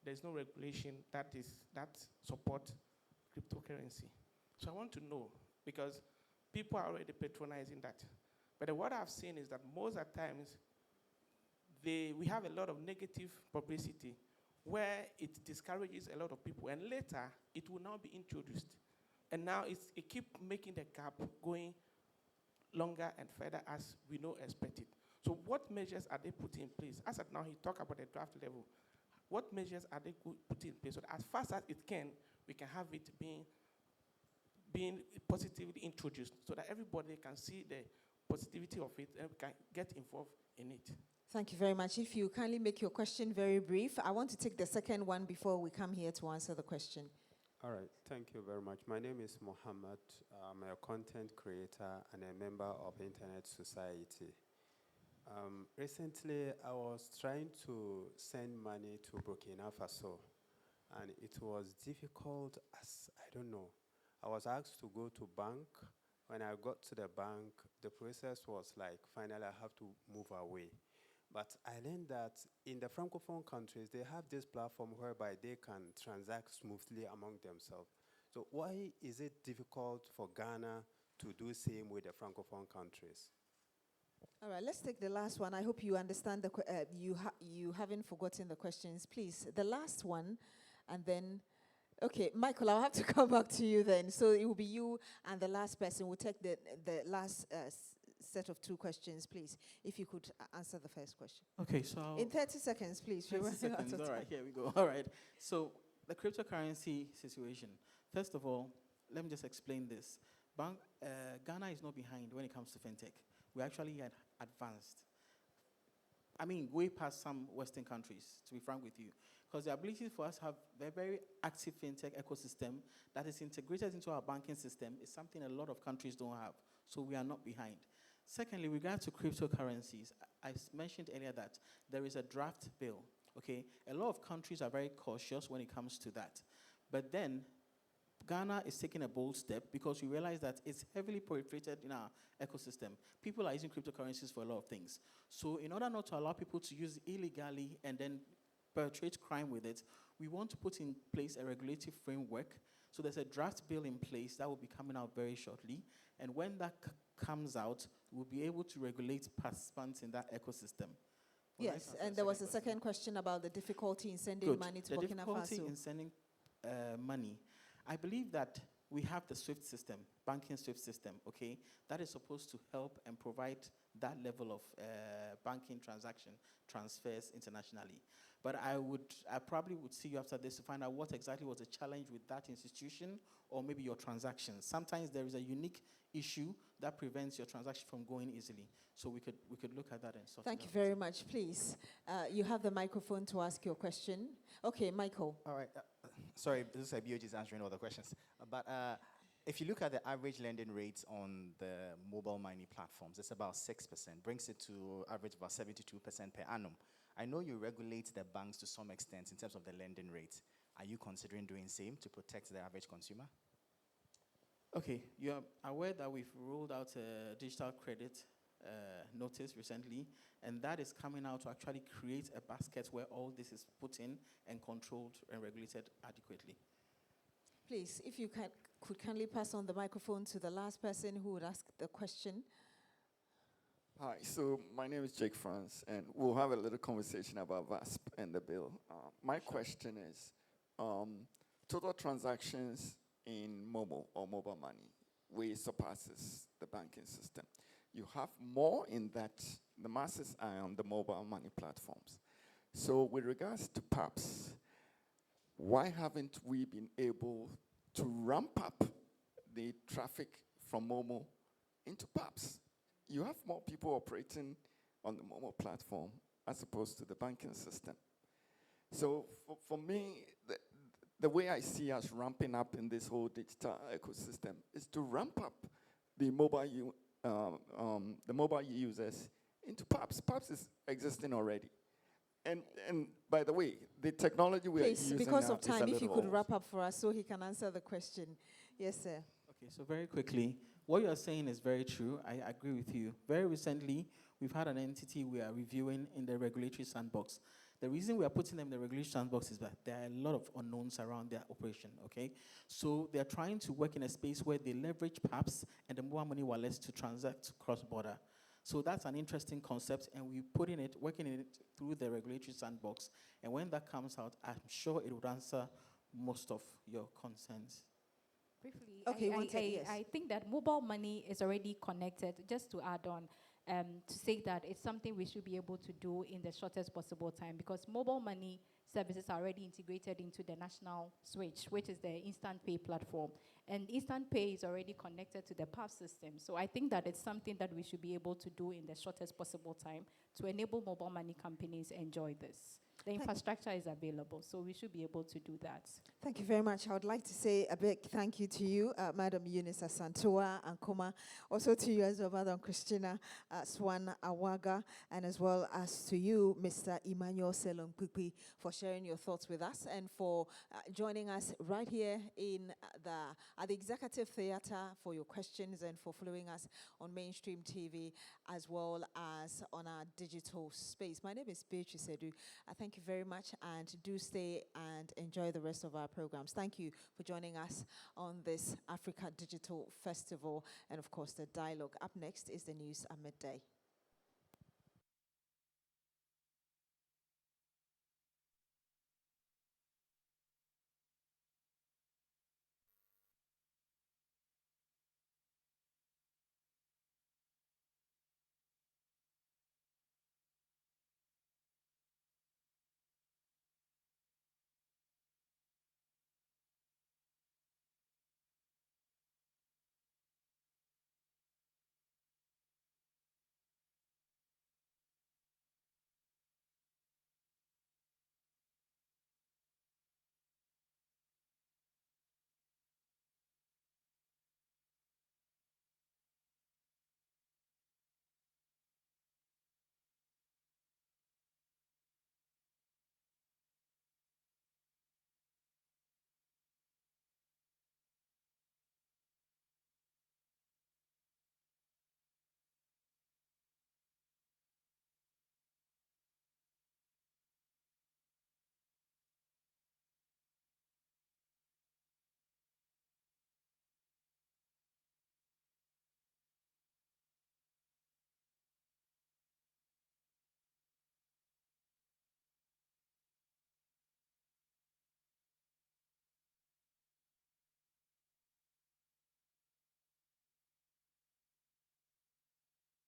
there's no regulation that support cryptocurrency. So I want to know, because people are already patronizing that. But what I've seen is that most of the times, we have a lot of negative publicity where it discourages a lot of people, and later it will now be introduced. And now it keeps making the gap going longer and further as we know expected. So what measures are they putting in place? As of now, he talked about the draft level. What measures are they putting in place so that as fast as it can, we can have it being positively introduced so that everybody can see the positivity of it and can get involved in it? Thank you very much. If you kindly make your question very brief, I want to take the second one before we come here to answer the question. All right, thank you very much. My name is Mohammed. I'm a content creator and a member of Internet Society. Recently, I was trying to send money to Burkina Faso, and it was difficult as, I don't know. I was asked to go to bank. When I got to the bank, the process was like, finally, I have to move away. But I learned that in the Francophone countries, they have this platform whereby they can transact smoothly among themselves. So why is it difficult for Ghana to do same with the Francophone countries? All right, let's take the last one. I hope you understand you haven't forgotten the questions. Please, the last one, and then, okay, Michael, I'll have to come back to you then. So it will be you and the last person. We'll take the last set of two questions, please. If you could answer the first question. Okay, so in 30 seconds, please. 30 seconds. All right, here we go. All right. So the cryptocurrency situation. First of all, let me just explain this. Ghana is not behind when it comes to fintech. We're actually advanced. I mean, way past some Western countries, to be frank with you. Because the ability for us to have a very active fintech ecosystem that is integrated into our banking system is something a lot of countries don't have. So we are not behind. Secondly, with regard to cryptocurrencies, I mentioned earlier that there is a draft bill, okay? A lot of countries are very cautious when it comes to that. But then, Ghana is taking a bold step because we realize that it's heavily proliferated in our ecosystem. People are using cryptocurrencies for a lot of things. So in order not to allow people to use it illegally and then perpetrate crime with it, we want to put in place a regulative framework. So there's a draft bill in place that will be coming out very shortly. And when that comes out, we'll be able to regulate participants in that ecosystem. Yes, and there was a second question about the difficulty in sending money to Burkina Faso. The difficulty in sending money. I believe that we have the SWIFT system, banking SWIFT system, okay? That is supposed to help and provide that level of banking transaction transfers internationally. But I probably would see you after this to find out what exactly was the challenge with that institution or maybe your transactions. Sometimes there is a unique issue that prevents your transaction from going easily. So we could look at that and sort it out. Thank you very much. Please, you have the microphone to ask your question. Okay, Michael. All right. Sorry, this is BOG is answering all the questions. But if you look at the average lending rates on the mobile money platforms, it's about 6%, brings it to average about 72% per annum. I know you regulate the banks to some extent in terms of the lending rates. Are you considering doing same to protect the average consumer? Okay, you are aware that we've rolled out a digital credit notice recently, and that is coming out to actually create a basket where all this is put in and controlled and regulated adequately. Please, if you could kindly pass on the microphone to the last person who would ask the question. Hi, so my name is Jake France, and we'll have a little conversation about VASP and the bill. My question is, total transactions in Momo or mobile money way surpasses the banking system. You have more in that the masses are on the mobile money platforms. So with regards to PAPs, why haven't we been able to ramp up the traffic from Momo into PAPs? You have more people operating on the Momo platform as opposed to the banking system. So for me, the way I see us ramping up in this whole digital ecosystem is to ramp up the mobile the mobile users into PAPS. PAPS is existing already. And by the way, the technology we are using because now of time, is a if you little could old. wrap up for us so he can answer the question. Yes, sir. Okay, so very quickly, what you are saying is very true. I agree with you. Very recently, we've had an entity we are reviewing in the regulatory sandbox. The reason we are putting them in the regulatory sandbox is that there are a lot of unknowns around their operation, okay? So they're trying to work in a space where they leverage PAPS and the mobile money wallets to transact cross-border. So that's an interesting concept, and we're working in it through the regulatory sandbox. And when that comes out, I'm sure it would answer most of your concerns. Briefly, Okay, I think that mobile money is already connected. Just to add on, to say that it's something we should be able to do in the shortest possible time, because mobile money services are already integrated into the national switch, which is the instant pay platform. And instant pay is already connected to the PAF system. So I think that it's something that we should be able to do in the shortest possible time to enable mobile money companies enjoy this. The infrastructure is available, so we should be able to do that. Thank you very much. I would like to say a big thank you to you, Madam Eunice Asantua Ankoma, also to you as well, Madam Christina Swan Awaga, and as well as to you, Mr. Emmanuel Selon Pipi, for sharing your thoughts with us and for joining us right here at the Executive Theatre for your questions and for following us on mainstream TV as well as on our digital space. My name is Beatrice Edu. Thank you very much, and do stay and enjoy the rest of our programs. Thank you for joining us on this Africa Digital Festival and, of course, the dialogue. Up next is the news at midday.